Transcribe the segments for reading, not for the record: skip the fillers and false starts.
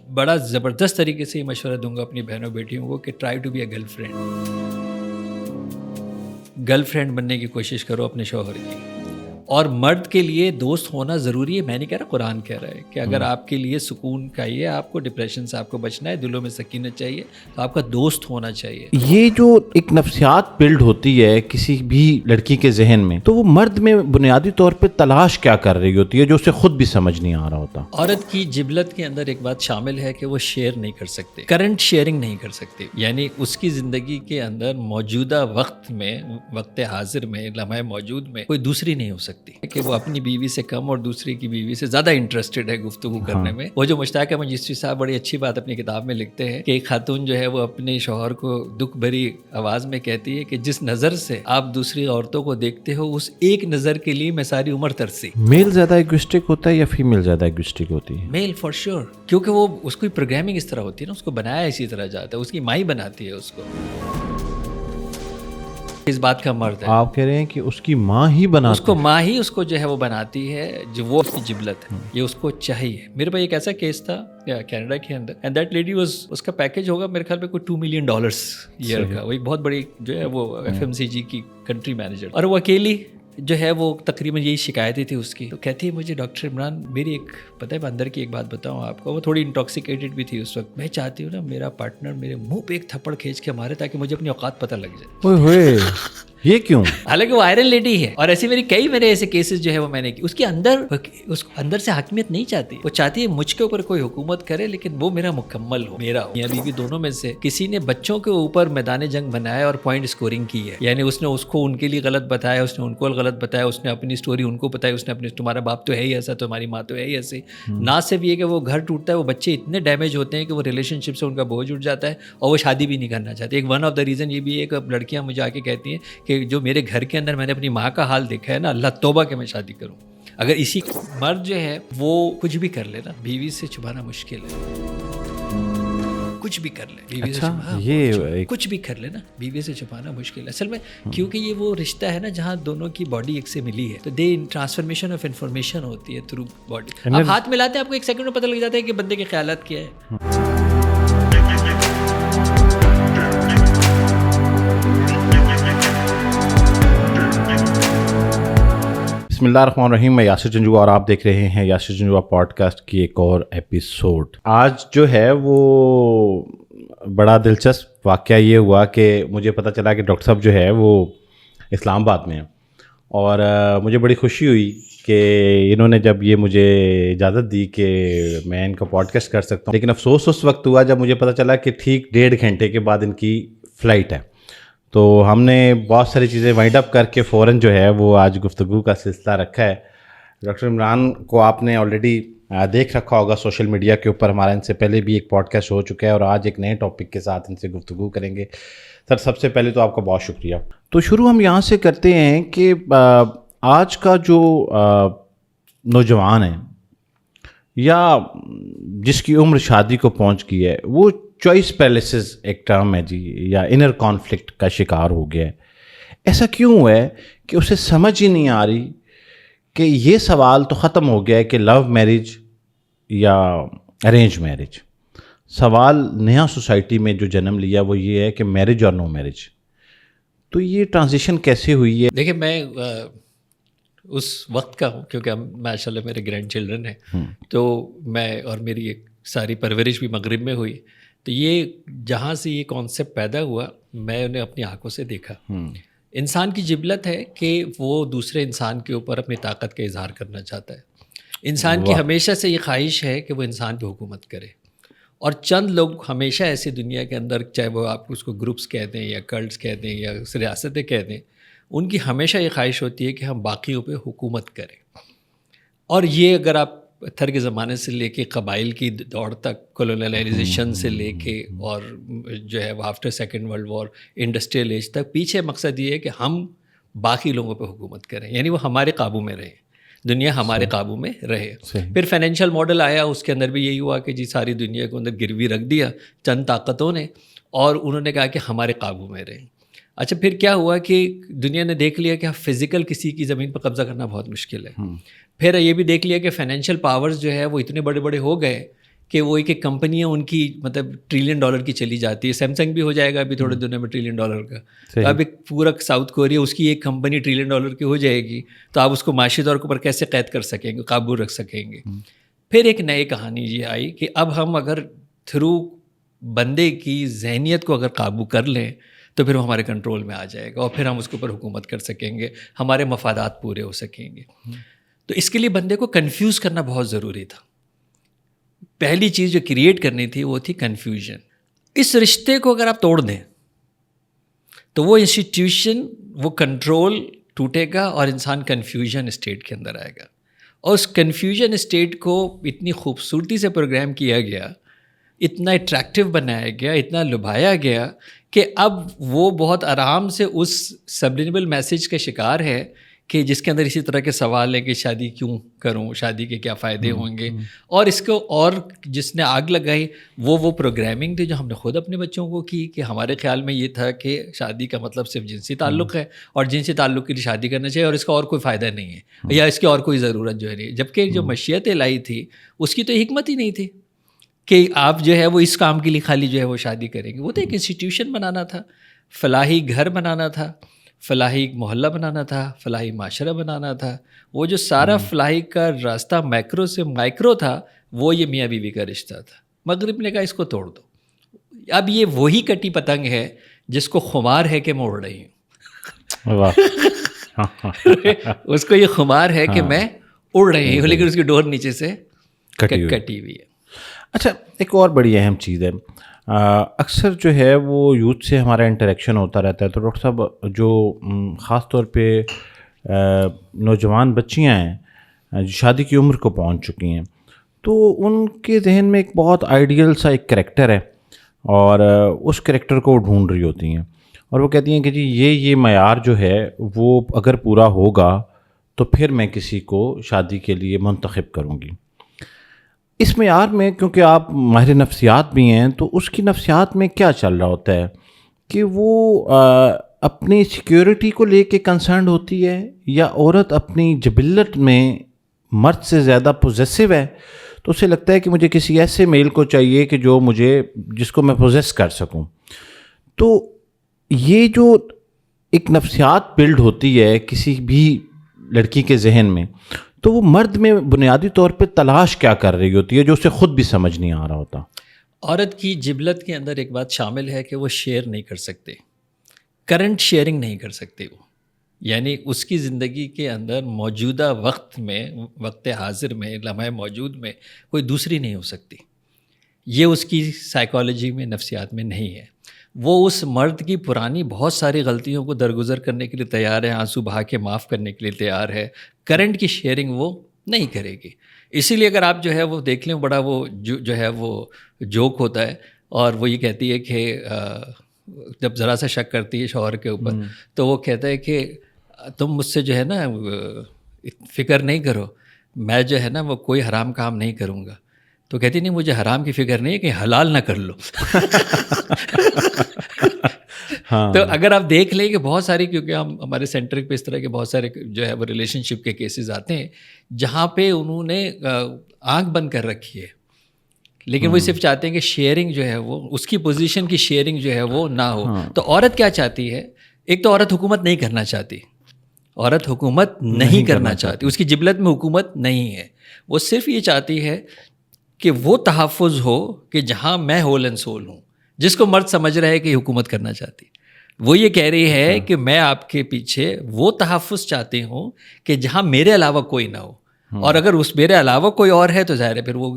بڑا زبردست طریقے سے یہ مشورہ دوں گا اپنی بہنوں بیٹیوں کو کہ try to be a girlfriend بننے کی کوشش کرو اپنے شوہر کی. اور مرد کے لیے دوست ہونا ضروری ہے. میں نہیں کہہ رہا, قرآن کہہ رہا ہے کہ اگر آپ کے لیے سکون چاہیے, آپ کو ڈپریشن سے آپ کو بچنا ہے, دلوں میں سکینت چاہیے, تو آپ کا دوست ہونا چاہیے. یہ جو ایک نفسیات بلڈ ہوتی ہے کسی بھی لڑکی کے ذہن میں, تو وہ مرد میں بنیادی طور پہ تلاش کیا کر رہی ہوتی ہے جو اسے خود بھی سمجھ نہیں آ رہا ہوتا. عورت کی جبلت کے اندر ایک بات شامل ہے کہ وہ شیئر نہیں کر سکتے, کرنٹ شیئرنگ نہیں کر سکتے. یعنی اس کی زندگی کے اندر موجودہ وقت میں, وقت حاضر میں, لمحہ موجود میں کوئی دوسری نہیں ہو سکتی کہ وہ اپنی بیوی سے کم اور دوسری کی بیوی سے زیادہ انٹرسٹڈ ہے گفتگو کرنے میں. وہ جو مشتاق احمد چشتی صاحب بڑی اچھی بات اپنی کتاب میں لکھتے ہیں کہ ایک خاتون جو ہے وہ اپنے شوہر کو دکھ بھری آواز میں کہتی ہے کہ جس نظر سے آپ دوسری عورتوں کو دیکھتے ہو, اس ایک نظر کے لیے میں ساری عمر ترسی. میل زیادہ ایگوسٹک ہوتا ہے یا فیمیل زیادہ ایگوسٹک ہوتی ہے؟ میل فار شیور, کیونکہ وہ اس کی پروگرامنگ اس طرح ہوتی ہے نا, اس کو بنایا اسی طرح جاتا ہے, اس کی مائی بناتی ہے اس کو. اس بات کا مرد ہے. آپ کہہ رہے ہیں کہ اس کی ماں ہی بناتی, اس کو ماں ہی اس کو جو ہے وہ بناتی ہے, جو وہ اس کی جبلت ہے, یہ اس کو چاہیے. میرے پاس ایک ایسا کیس تھا کینیڈا کے اندر, اینڈ دیٹ لیڈی واز, اس کا پیکیج ہوگا میرے خیال میں کوئی $2 ملین ایئر کا. وہ ایک بہت بڑی جو ہے وہ FMCG کی کنٹری مینیجر, اور وہ اکیلی جو ہے وہ تقریباً یہی شکایتیں تھی اس کی. تو کہتی ہے مجھے ڈاکٹر عمران میری ایک پتہ ہے, میں اندر کی ایک بات بتاؤں آپ کو, وہ تھوڑی انٹاکسیکیٹڈ بھی تھی اس وقت, میں چاہتی ہوں نا میرا پارٹنر میرے منہ پہ ایک تھپڑ کھینچ کے مارے تاکہ مجھے اپنی اوقات پتہ لگ جائے. اوئے ہوئے, یہ کیوں؟ حالانکہ وہ آئرن لیڈی ہے, اور ایسی میرے ایسے کیسز جو ہے وہ میں نے کی. اس کے اندر سے حاکمیت نہیں چاہتی, وہ چاہتی ہے مجھ کے اوپر کوئی حکومت کرے لیکن وہ میرا مکمل ہو, میرا ہو. میاں بیوی دونوں میں سے کسی نے بچوں کے اوپر میدان جنگ بنایا اور پوائنٹ اسکورنگ کی ہے. یعنی اس نے اس کو ان کے لیے غلط بتایا, اس نے ان کو غلط بتایا, اس نے اپنی اسٹوری ان کو بتائی, اس نے اپنی تمہارا باپ تو ہے ہی ایسا, تمہاری ماں تو ہے ہی ایسے. نہ صرف یہ کہ وہ گھر ٹوٹتا ہے, وہ بچے اتنے ڈیمیج ہوتے ہیں کہ وہ ریلیشن شپ سے ان کا بوجھ اٹھ جاتا ہے اور وہ شادی بھی نہیں کرنا چاہتے. ایک ون آف دا ریزن یہ بھی ہے کہ لڑکیاں مجھے آ کے کہتی ہیں کہ جو میرے گھر کے اندر میں نے اپنی ماں کا حال دیکھا ہے نا, اللہ توبہ کہ میں شادی کروں. اگر اسی مرد جو ہے وہ کچھ بھی کر لے نا, بیوی سے چھپانا مشکل ہے. کچھ بھی کر لے بیوی سے, یہ کچھ بھی کر لے نا, بیوی سے چھپانا مشکل ہے اصل میں, کیونکہ یہ وہ رشتہ ہے نا جہاں دونوں کی باڈی ایک سے ملی ہے, تو دے ٹرانسفارمیشن آف انفارمیشن ہوتی ہے تھرو باڈی. آپ ہاتھ ملاتے ہیں, آپ کو ایک سیکنڈ میں پتہ لگ جاتا ہے کہ بندے کے خیالات کیا ہے. بسم اللہ الرحمن الرحیم. میں یاسر جنجوعہ اور آپ دیکھ رہے ہیں یاسر جنجوعہ پوڈ کاسٹ کی ایک اور ایپیسوڈ. آج جو ہے وہ بڑا دلچسپ واقعہ یہ ہوا کہ مجھے پتہ چلا کہ ڈاکٹر صاحب جو ہے وہ اسلام آباد میں ہیں, اور مجھے بڑی خوشی ہوئی کہ انہوں نے جب یہ مجھے اجازت دی کہ میں ان کا پوڈ کاسٹ کر سکتا ہوں. لیکن افسوس اس وقت ہوا جب مجھے پتہ چلا کہ ٹھیک 1.5 گھنٹے کے بعد ان کی فلائٹ ہے. تو ہم نے بہت ساری چیزیں وائنڈ اپ کر کے فوراً جو ہے وہ آج گفتگو کا سلسلہ رکھا ہے. ڈاکٹر عمران کو آپ نے آلریڈی دیکھ رکھا ہوگا سوشل میڈیا کے اوپر, ہمارا ان سے پہلے بھی ایک پوڈ کاسٹ ہو چکا ہے, اور آج ایک نئے ٹاپک کے ساتھ ان سے گفتگو کریں گے. سر سب سے پہلے تو آپ کا بہت شکریہ. تو شروع ہم یہاں سے کرتے ہیں کہ آج کا جو نوجوان ہے یا جس کی عمر شادی کو پہنچ گئی ہے, وہ چوائس پیرالسس ایک ٹرم ہے جی, یا انر کانفلکٹ کا شکار ہو گیا ہے. ایسا کیوں ہے کہ اسے سمجھ ہی نہیں آ رہی کہ یہ سوال تو ختم ہو گیا ہے کہ لو میرج یا ارینج میرج. سوال نیا سوسائٹی میں جو جنم لیا وہ یہ ہے کہ میرج اور نو میرج. تو یہ ٹرانزیشن کیسے ہوئی ہے؟ دیکھیں میں اس وقت کا ہوں کیونکہ ماشاء اللہ میرے گرینڈ چلڈرن ہیں, تو میں اور میری ایک ساری پرورش بھی مغرب میں ہوئی. تو یہ جہاں سے یہ کانسیپٹ پیدا ہوا میں انہیں اپنی آنکھوں سے دیکھا. انسان کی جبلت ہے کہ وہ دوسرے انسان کے اوپر اپنی طاقت کا اظہار کرنا چاہتا ہے. انسان کی ہمیشہ سے یہ خواہش ہے کہ وہ انسان پہ حکومت کرے, اور چند لوگ ہمیشہ ایسی دنیا کے اندر, چاہے وہ آپ اس کو گروپس کہہ دیں یا کلٹس کہہ دیں یا ریاستیں کہہ دیں, ان کی ہمیشہ یہ خواہش ہوتی ہے کہ ہم باقیوں پہ حکومت کریں. اور یہ اگر آپ پتھر کے زمانے سے لے کے قبائل کی دوڑ تک, کولونیلائزیشن سے لے کے اور جو ہے وہ after second world war industrial age تک, پیچھے مقصد یہ ہے کہ ہم باقی لوگوں پہ حکومت کریں, یعنی وہ ہمارے قابو میں رہیں, دنیا ہمارے قابو میں رہے. پھر فائنینشیل ماڈل آیا, اس کے اندر بھی یہی ہوا کہ جی ساری دنیا کو اندر گروی رکھ دیا چند طاقتوں نے, اور انہوں نے کہا کہ ہمارے قابو میں رہیں. اچھا پھر کیا ہوا کہ دنیا نے دیکھ لیا کہ فزیکل کسی کی زمین پر قبضہ کرنا بہت مشکل ہے. پھر یہ بھی دیکھ لیا کہ فائنینشیل پاورز جو ہے وہ اتنے بڑے بڑے ہو گئے کہ وہ ایک کمپنیاں ان کی مطلب $1 ٹریلین کی چلی جاتی ہے. سیمسنگ بھی ہو جائے گا ابھی تھوڑے دنوں میں $1 ٹریلین کا. تو اب ایک پورا ساؤتھ کوریا اس کی ایک کمپنی $1 ٹریلین کی ہو جائے گی, تو آپ اس کو معاشی طور پر کیسے قید کر سکیں گے, قابو رکھ سکیں گے. پھر ایک نئی کہانی یہ آئی کہ اب ہم اگر تھرو بندے کی ذہنیت کو اگر قابو کر لیں تو پھر وہ ہمارے کنٹرول میں آ جائے گا اور پھر ہم اس کے اوپر حکومت کر سکیں گے, ہمارے مفادات پورے ہو سکیں گے. تو اس کے لیے بندے کو کنفیوز کرنا بہت ضروری تھا. پہلی چیز جو کریٹ کرنی تھی وہ تھی کنفیوژن. اس رشتے کو اگر آپ توڑ دیں تو وہ انسٹیٹیوشن, وہ کنٹرول ٹوٹے گا اور انسان کنفیوژن اسٹیٹ کے اندر آئے گا. اور اس کنفیوژن اسٹیٹ کو اتنی خوبصورتی سے پروگرام کیا گیا, اتنا اٹریکٹیو بنایا گیا, اتنا لبھایا گیا کہ اب وہ بہت آرام سے اس سبلینبل میسیج کا شکار ہے کہ جس کے اندر اسی طرح کے سوال ہیں کہ شادی کیوں کروں, شادی کے کیا فائدے ہوں گے. اور اس کو اور جس نے آگ لگائی وہ پروگرامنگ تھی جو ہم نے خود اپنے بچوں کو کی کہ ہمارے خیال میں یہ تھا کہ شادی کا مطلب صرف جنسی تعلق ہے اور جنسی تعلق کے لیے شادی کرنا چاہیے اور اس کا اور کوئی فائدہ نہیں ہے یا اس کی اور کوئی ضرورت جو ہے نہیں. جبکہ جو مشیت الہی تھی اس کی تو حکمت ہی نہیں تھی کہ آپ جو ہے وہ اس کام کے لیے خالی جو ہے وہ شادی کریں گے. وہ تو ایک انسٹیٹیوشن بنانا تھا, فلاحی گھر بنانا تھا, فلاحی محلہ بنانا تھا, فلاحی معاشرہ بنانا تھا. وہ جو سارا فلاحی کا راستہ مائکرو سے مائکرو تھا وہ یہ میاں بیوی کا رشتہ تھا. مغرب نے کہا اس کو توڑ دو. اب یہ وہی کٹی پتنگ ہے جس کو خمار ہے کہ میں اڑ رہی ہوں. اس کو یہ خمار ہے کہ میں اڑ رہی ہوں لیکن اس کی ڈور نیچے سے کٹی ہوئی ہے. اچھا, ایک اور بڑی اہم چیز ہے, اکثر جو ہے وہ یوتھ سے ہمارا انٹریکشن ہوتا رہتا ہے. تو ڈاکٹر صاحب جو خاص طور پہ نوجوان بچیاں ہیں جو شادی کی عمر کو پہنچ چکی ہیں, تو ان کے ذہن میں ایک بہت آئیڈیل سا ایک کریکٹر ہے اور اس کریکٹر کو وہ ڈھونڈ رہی ہوتی ہیں اور وہ کہتی ہیں کہ جی یہ معیار جو ہے وہ اگر پورا ہوگا تو پھر میں کسی کو شادی کے لیے منتخب کروں گی. اس معیار میں کیونکہ آپ ماہر نفسیات بھی ہیں تو اس کی نفسیات میں کیا چل رہا ہوتا ہے کہ وہ اپنی سیکیورٹی کو لے کے کنسرنڈ ہوتی ہے یا عورت اپنی جبلت میں مرد سے زیادہ پوزیسو ہے تو اسے لگتا ہے کہ مجھے کسی ایسے میل کو چاہیے کہ جو جس کو میں پوزیس کر سکوں. تو یہ جو ایک نفسیات بلڈ ہوتی ہے کسی بھی لڑکی کے ذہن میں, تو وہ مرد میں بنیادی طور پہ تلاش کیا کر رہی ہوتی ہے جو اسے خود بھی سمجھ نہیں آ رہا ہوتا. عورت کی جبلت کے اندر ایک بات شامل ہے کہ وہ شیئر نہیں کر سکتے, کرنٹ شیئرنگ نہیں کر سکتے. وہ یعنی اس کی زندگی کے اندر موجودہ وقت میں, وقت حاضر میں, لمحہ موجود میں کوئی دوسری نہیں ہو سکتی. یہ اس کی سائیکالوجی میں, نفسیات میں نہیں ہے. وہ اس مرد کی پرانی بہت ساری غلطیوں کو درگزر کرنے کے لیے تیار ہے, آنسو بہا کے معاف کرنے کے لیے تیار ہے. کرنٹ کی شیئرنگ وہ نہیں کرے گی. اسی لیے اگر آپ جو ہے وہ دیکھ لیں, بڑا وہ جو ہے وہ جوک ہوتا ہے اور وہ یہ کہتی ہے کہ جب ذرا سا شک کرتی ہے شوہر کے اوپر تو وہ کہتا ہے کہ تم مجھ سے جو ہے نا فکر نہیں کرو, میں جو ہے نا وہ کوئی حرام کام نہیں کروں گا. تو کہتی نہیں مجھے حرام کی فکر نہیں ہے کہ حلال نہ کر لو. تو اگر آپ دیکھ لیں کہ بہت ساری, کیونکہ ہمارے سینٹر پہ اس طرح کے بہت سارے جو ہے وہ ریلیشن شپ کے کیسز آتے ہیں جہاں پہ انہوں نے آنکھ بند کر رکھی ہے لیکن وہ صرف چاہتے ہیں کہ شیئرنگ جو ہے وہ اس کی پوزیشن کی شیئرنگ جو ہے وہ نہ ہو. تو عورت کیا چاہتی ہے, ایک تو عورت حکومت نہیں کرنا چاہتی, عورت حکومت نہیں کرنا چاہتی, اس کی جبلت میں حکومت نہیں ہے. وہ صرف یہ چاہتی ہے کہ وہ تحفظ ہو کہ جہاں میں ہول اینڈ سول ہوں, جس کو مرد سمجھ رہا ہے کہ حکومت کرنا چاہتی. وہ یہ کہہ رہی ہے کہ میں آپ کے پیچھے وہ تحفظ چاہتی ہوں کہ جہاں میرے علاوہ کوئی نہ ہو, اور اگر اس میرے علاوہ کوئی اور ہے تو ظاہر ہے پھر وہ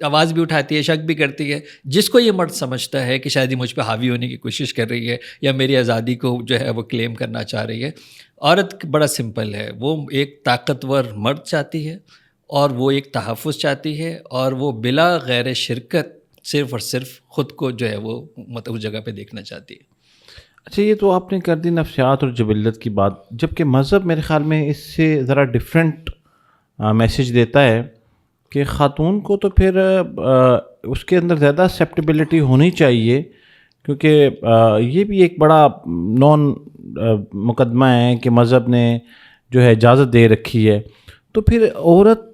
آواز بھی اٹھاتی ہے, شک بھی کرتی ہے. جس کو یہ مرد سمجھتا ہے کہ شاید یہ مجھ پہ حاوی ہونے کی کوشش کر رہی ہے یا میری آزادی کو جو ہے وہ کلیم کرنا چاہ رہی ہے. عورت بڑا سمپل ہے, وہ ایک طاقتور مرد چاہتی ہے اور وہ ایک تحفظ چاہتی ہے اور وہ بلا غیر شرکت صرف اور صرف خود کو جو ہے وہ مطلب اس جگہ پہ دیکھنا چاہتی ہے. اچھا, یہ تو آپ نے کر دی نفسیات اور جبلت کی بات, جبکہ مذہب میرے خیال میں اس سے ذرا ڈفرینٹ میسیج دیتا ہے کہ خاتون کو تو پھر اس کے اندر زیادہ ایکسیپٹیبلٹی ہونی چاہیے, کیونکہ یہ بھی ایک بڑا نون مقدمہ ہے کہ مذہب نے جو ہے اجازت دے رکھی ہے. تو پھر عورت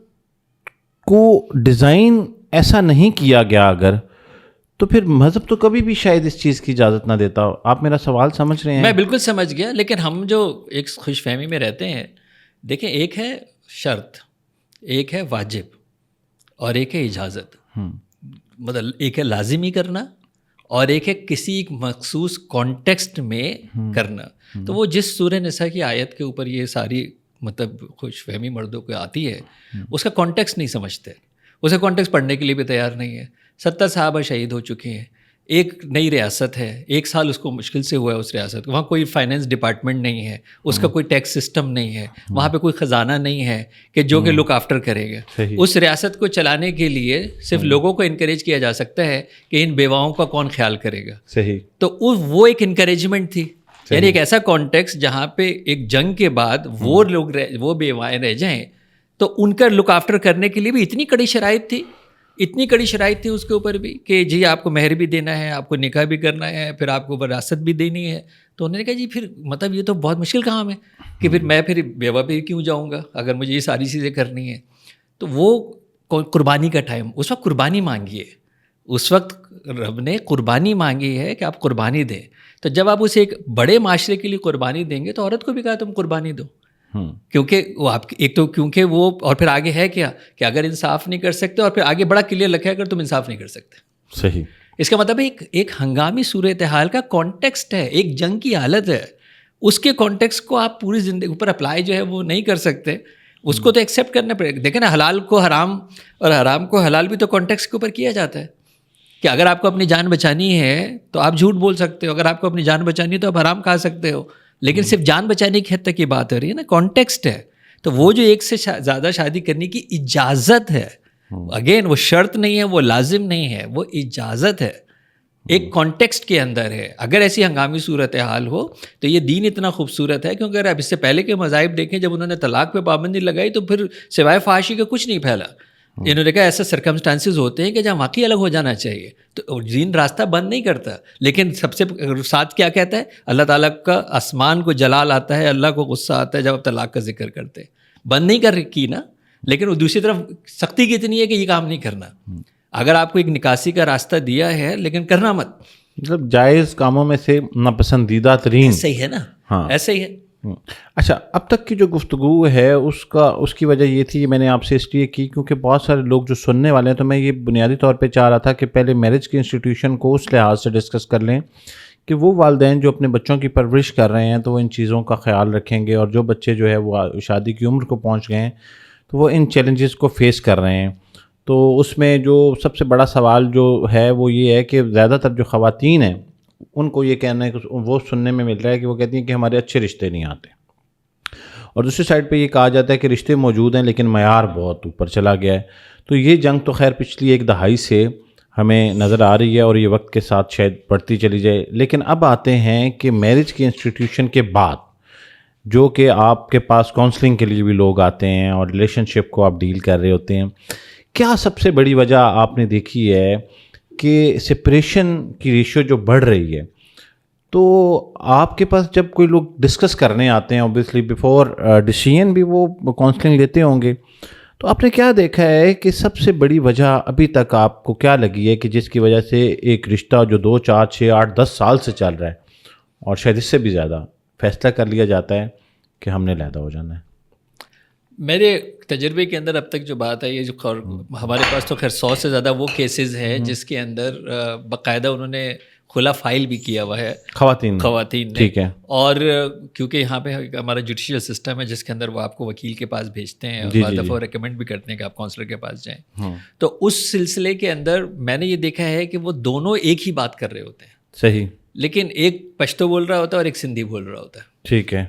کو ڈیزائن ایسا نہیں کیا گیا اگر تو پھر مذہب تو کبھی بھی شاید اس چیز کی اجازت نہ دیتا. آپ میرا سوال سمجھ رہے ہیں؟ میں بالکل سمجھ گیا, لیکن ہم جو ایک خوش فہمی میں رہتے ہیں, دیکھیں ایک ہے شرط, ایک ہے واجب اور ایک ہے اجازت. مطلب ایک ہے لازمی کرنا اور ایک ہے کسی ایک مخصوص کانٹیکسٹ میں کرنا. تو وہ جس سورہ نساء کی آیت کے اوپر یہ ساری مطلب خوش فہمی مردوں کو آتی ہے, اس کا کانٹیکسٹ نہیں سمجھتے, اس کا کانٹیکسٹ پڑھنے کے لیے بھی تیار نہیں ہے. 70 صحابہ شہید ہو چکے ہیں, ایک نئی ریاست ہے, 1 سال اس کو مشکل سے ہوا ہے اس ریاست, وہاں کوئی فائنینس ڈپارٹمنٹ نہیں ہے, اس کا کوئی ٹیکس سسٹم نہیں ہے, وہاں پہ کوئی خزانہ نہیں ہے کہ جو کہ لک آفٹر کرے گا. اس ریاست کو چلانے کے لیے صرف لوگوں کو انکریج کیا جا سکتا ہے کہ ان بیواؤں کا کون خیال کرے گا. صحیح. تو وہ ایک انکریجمنٹ تھی, یعنی ایک ایسا کانٹیکس جہاں پہ ایک جنگ کے بعد وہ لوگ وہ بیوائیں رہ جائیں تو ان کا لک آفٹر کرنے کے لیے بھی اتنی کڑی شرائط تھی اس کے اوپر بھی کہ جی آپ کو مہر بھی دینا ہے, آپ کو نکاح بھی کرنا ہے, پھر آپ کو وراثت بھی دینی ہے. تو انہوں نے کہا جی پھر مطلب یہ تو بہت مشکل کام ہے کہ پھر میں پھر بیوہ پہ کیوں جاؤں گا اگر مجھے یہ ساری چیزیں کرنی ہیں. تو وہ قربانی کا ٹائم, اس وقت قربانی مانگی ہے, اس وقت رب نے قربانی مانگی ہے کہ آپ قربانی دیں. تو جب آپ اسے ایک بڑے معاشرے کے لیے قربانی دیں گے تو عورت کو بھی کہا تم قربانی دو, کیونکہ وہ آپ ایک تو کیونکہ وہ, اور پھر آگے ہے کیا کہ اگر انصاف نہیں کر سکتے, اور پھر آگے بڑا کلیئر لکھا ہے اگر تم انصاف نہیں کر سکتے. صحیح. اس کا مطلب ایک ہنگامی صورتحال کا کانٹیکسٹ ہے, ایک جنگ کی حالت ہے, اس کے کانٹیکسٹ کو آپ پوری زندگی اوپر اپلائی جو ہے وہ نہیں کر سکتے, اس کو تو ایکسیپٹ کرنا پڑے گا. دیکھیں نا, حلال کو حرام اور حرام کو حلال بھی تو کانٹیکسٹ کے اوپر کیا جاتا ہے کہ اگر آپ کو اپنی جان بچانی ہے تو آپ جھوٹ بول سکتے ہو, اگر آپ کو اپنی جان بچانی ہے تو آپ حرام کھا سکتے ہو, لیکن صرف جان بچانے کی حد تک یہ بات ہو رہی ہے نا, کانٹیکسٹ ہے. تو وہ جو ایک سے زیادہ شادی کرنے کی اجازت ہے, اگین وہ شرط نہیں ہے, وہ لازم نہیں ہے, وہ اجازت ہے, ایک کانٹیکسٹ کے اندر ہے. اگر ایسی ہنگامی صورتحال ہو تو یہ دین اتنا خوبصورت ہے, کیونکہ اگر آپ اس سے پہلے کے مذاہب دیکھیں جب انہوں نے طلاق پہ پابندی لگائی تو پھر سوائے فحاشی کا کچھ نہیں پھیلا. انہوں نے کہا ایسے سرکمسٹانسز ہوتے ہیں کہ جہاں واقعی الگ ہو جانا چاہیے, تو دین راستہ بند نہیں کرتا, لیکن سب سے ساتھ کیا کہتا ہے, اللہ تعالیٰ کا آسمان کو جلال آتا ہے, اللہ کو غصہ آتا ہے جب آپ طلاق کا ذکر کرتے ہیں. بند نہیں کر کی نا, لیکن وہ دوسری طرف سختی کتنی ہے کہ یہ کام نہیں کرنا. اگر آپ کو ایک نکاسی کا راستہ دیا ہے لیکن کرنا مت, مطلب جائز کاموں میں سے ناپسندیدہ ترین. صحیح ہے نا, ہاں ایسا ہی ہے. اچھا, اب تک کی جو گفتگو ہے اس کی وجہ یہ تھی, میں نے آپ سے اس لیے کی کیونکہ بہت سارے لوگ جو سننے والے ہیں, تو میں یہ بنیادی طور پہ چاہ رہا تھا کہ پہلے میرج کی انسٹیٹیوشن کو اس لحاظ سے ڈسکس کر لیں کہ وہ والدین جو اپنے بچوں کی پرورش کر رہے ہیں تو وہ ان چیزوں کا خیال رکھیں گے, اور جو بچے جو ہے وہ شادی کی عمر کو پہنچ گئے ہیں تو وہ ان چیلنجز کو فیس کر رہے ہیں. تو اس میں جو سب سے بڑا سوال جو ہے وہ یہ ہے کہ زیادہ تر جو خواتین ہیں ان کو یہ کہنا ہے کہ وہ سننے میں مل رہا ہے کہ وہ کہتی ہیں کہ ہمارے اچھے رشتے نہیں آتے, اور دوسری سائڈ پہ یہ کہا جاتا ہے کہ رشتے موجود ہیں لیکن معیار بہت اوپر چلا گیا ہے. تو یہ جنگ تو خیر پچھلی 1 دہائی سے ہمیں نظر آ رہی ہے اور یہ وقت کے ساتھ شاید بڑھتی چلی جائے. لیکن اب آتے ہیں کہ میرج کی انسٹیٹیوشن کے بعد جو کہ آپ کے پاس کاؤنسلنگ کے لیے بھی لوگ آتے ہیں اور ریلیشن شپ کو آپ ڈیل کر رہے ہوتے ہیں, کیا سب سے بڑی وجہ آپ نے دیکھی ہے کہ سپریشن کی ریشیو جو بڑھ رہی ہے؟ تو آپ کے پاس جب کوئی لوگ ڈسکس کرنے آتے ہیں, اوبیسلی بیفور ڈیسیژن بھی وہ کاؤنسلنگ لیتے ہوں گے, تو آپ نے کیا دیکھا ہے کہ سب سے بڑی وجہ ابھی تک آپ کو کیا لگی ہے کہ جس کی وجہ سے ایک رشتہ جو 2, 4, 6, 8, 10 سال سے چل رہا ہے اور شاید اس سے بھی زیادہ فیصلہ کر لیا جاتا ہے کہ ہم نے علیحدہ ہو جانا ہے؟ میرے تجربے کے اندر اب تک جو بات ہے, یہ جو ہمارے پاس تو خیر 100 سے زیادہ وہ کیسز ہیں جس کے اندر باقاعدہ انہوں نے کھلا فائل بھی کیا ہوا ہے خواتین نے, ٹھیک ہے, اور کیونکہ یہاں پہ ہمارا جوڈیشل سسٹم ہے جس کے اندر وہ آپ کو وکیل کے پاس بھیجتے ہیں, اور بعض دفعہ ریکمینڈ بھی کرتے ہیں کہ آپ کاؤنسلر کے پاس جائیں. تو اس سلسلے کے اندر میں نے یہ دیکھا ہے کہ وہ دونوں ایک ہی بات کر رہے ہوتے ہیں, صحیح, لیکن ایک پشتو بول رہا ہوتا ہے اور ایک سندھی بول رہا ہوتا ہے. ٹھیک ہے,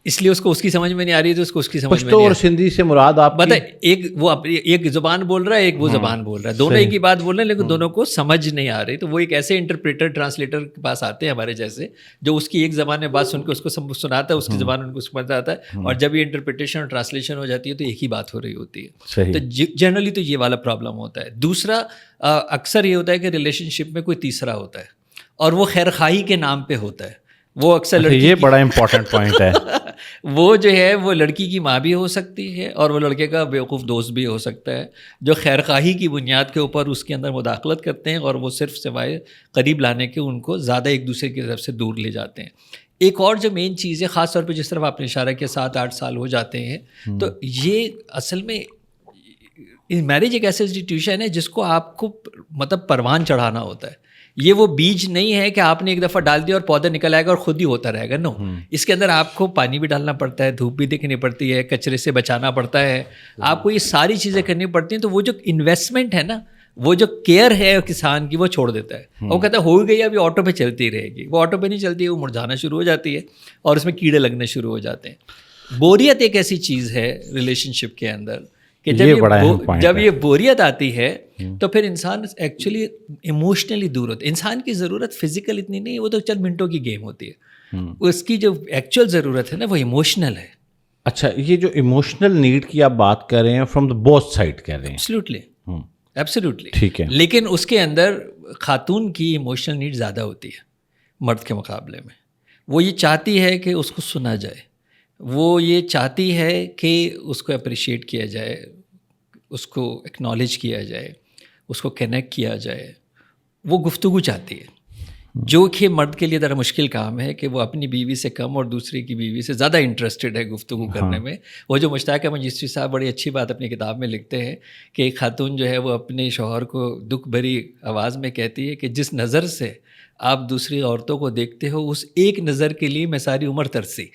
اس لیے اس کو اس کی سمجھ میں نہیں آ رہی تو اس کو اس کی سمجھ میں پشتو اور سندھی سے مراد آپ بتائیں, ایک زبان بول رہا ہے, ایک وہ زبان بول رہا ہے, دونوں ایک ہی بات بول رہے ہیں لیکن دونوں کو سمجھ نہیں آ رہی. تو وہ ایک ایسے انٹرپریٹر ٹرانسلیٹر کے پاس آتے ہیں ہمارے جیسے, جو اس کی ایک زبان میں بات سن کے اس کو سناتا ہے, اس کی زبان ان کو سمجھ آتا ہے, اور جب یہ انٹرپریٹیشن اور ٹرانسلیشن ہو جاتی ہے تو ایک ہی بات ہو رہی ہوتی ہے. تو جنرلی تو یہ والا پرابلم ہوتا ہے. دوسرا اکثر یہ ہوتا ہے کہ ریلیشن شپ میں کوئی تیسرا ہوتا ہے اور وہ خیر خواہی کے نام پہ ہوتا ہے. وہ اکثر یہ بڑا امپورٹنٹ پوائنٹ ہے. وہ جو ہے وہ لڑکی کی ماں بھی ہو سکتی ہے اور وہ لڑکے کا بیوقوف دوست بھی ہو سکتا ہے جو خیرخواہی کی بنیاد کے اوپر اس کے اندر مداخلت کرتے ہیں اور وہ صرف سوائے قریب لانے کے ان کو زیادہ ایک دوسرے کی طرف سے دور لے جاتے ہیں. ایک اور جو مین چیز ہے خاص طور پہ جس طرف آپ نے اشارہ کیا 7-8 سال ہو جاتے ہیں, تو یہ اصل میں میرج ایک ایسا انسٹیٹیوشن ہے جس کو آپ کو مطلب پروان چڑھانا ہوتا ہے. یہ وہ بیج نہیں ہے کہ آپ نے ایک دفعہ ڈال دیا اور پودا نکل آئے گا اور خود ہی ہوتا رہے گا. نو, اس کے اندر آپ کو پانی بھی ڈالنا پڑتا ہے, دھوپ بھی دیکھنی پڑتی ہے, کچرے سے بچانا پڑتا ہے, آپ کو یہ ساری چیزیں کرنی پڑتی ہیں. تو وہ جو انویسٹمنٹ ہے نا, وہ جو کیئر ہے کسان کی, وہ چھوڑ دیتا ہے. وہ کہتا ہے ہو گئی ابھی آٹو پہ چلتی رہے گی. وہ آٹو پہ نہیں چلتی ہے, وہ مرجھانا شروع ہو جاتی ہے اور اس میں کیڑے لگنے شروع ہو جاتے ہیں. بوریت ایک ایسی چیز ہے ریلیشن شپ کے اندر کہ جب یہ بوریت آتی ہے تو پھر انسان ایکچولی ایموشنلی دور ہوتا ہے. انسان کی ضرورت فزیکل اتنی نہیں ہے, وہ تو چند منٹوں کی گیم ہوتی ہے. اس کی جو ایکچوئل ضرورت ہے نا وہ ایموشنل ہے. اچھا, یہ جو ایموشنل نیڈ کی آپ بات کر رہے ہیں فرام دا بوتھ سائڈ کہہ رہے ہیں. ایبسلیوٹلی ٹھیک ہے. لیکن اس کے اندر خاتون کی ایموشنل نیڈ زیادہ ہوتی ہے مرد کے مقابلے میں. وہ یہ چاہتی ہے کہ اس کو سنا جائے, وہ یہ چاہتی ہے کہ اس کو اپریشیٹ کیا جائے, اس کو ایکنالج کیا جائے, اس کو کنیکٹ کیا جائے. وہ گفتگو چاہتی ہے, جو کہ مرد کے لیے ذرا مشکل کام ہے کہ وہ اپنی بیوی سے کم اور دوسرے کی بیوی سے زیادہ انٹرسٹڈ ہے گفتگو کرنے میں. وہ جو مشتاق احمد چشتی صاحب بڑی اچھی بات اپنی کتاب میں لکھتے ہیں کہ ایک خاتون جو ہے وہ اپنے شوہر کو دکھ بھری آواز میں کہتی ہے کہ جس نظر سے آپ دوسری عورتوں کو دیکھتے ہو اس ایک نظر کے لیے میں ساری عمر ترسی.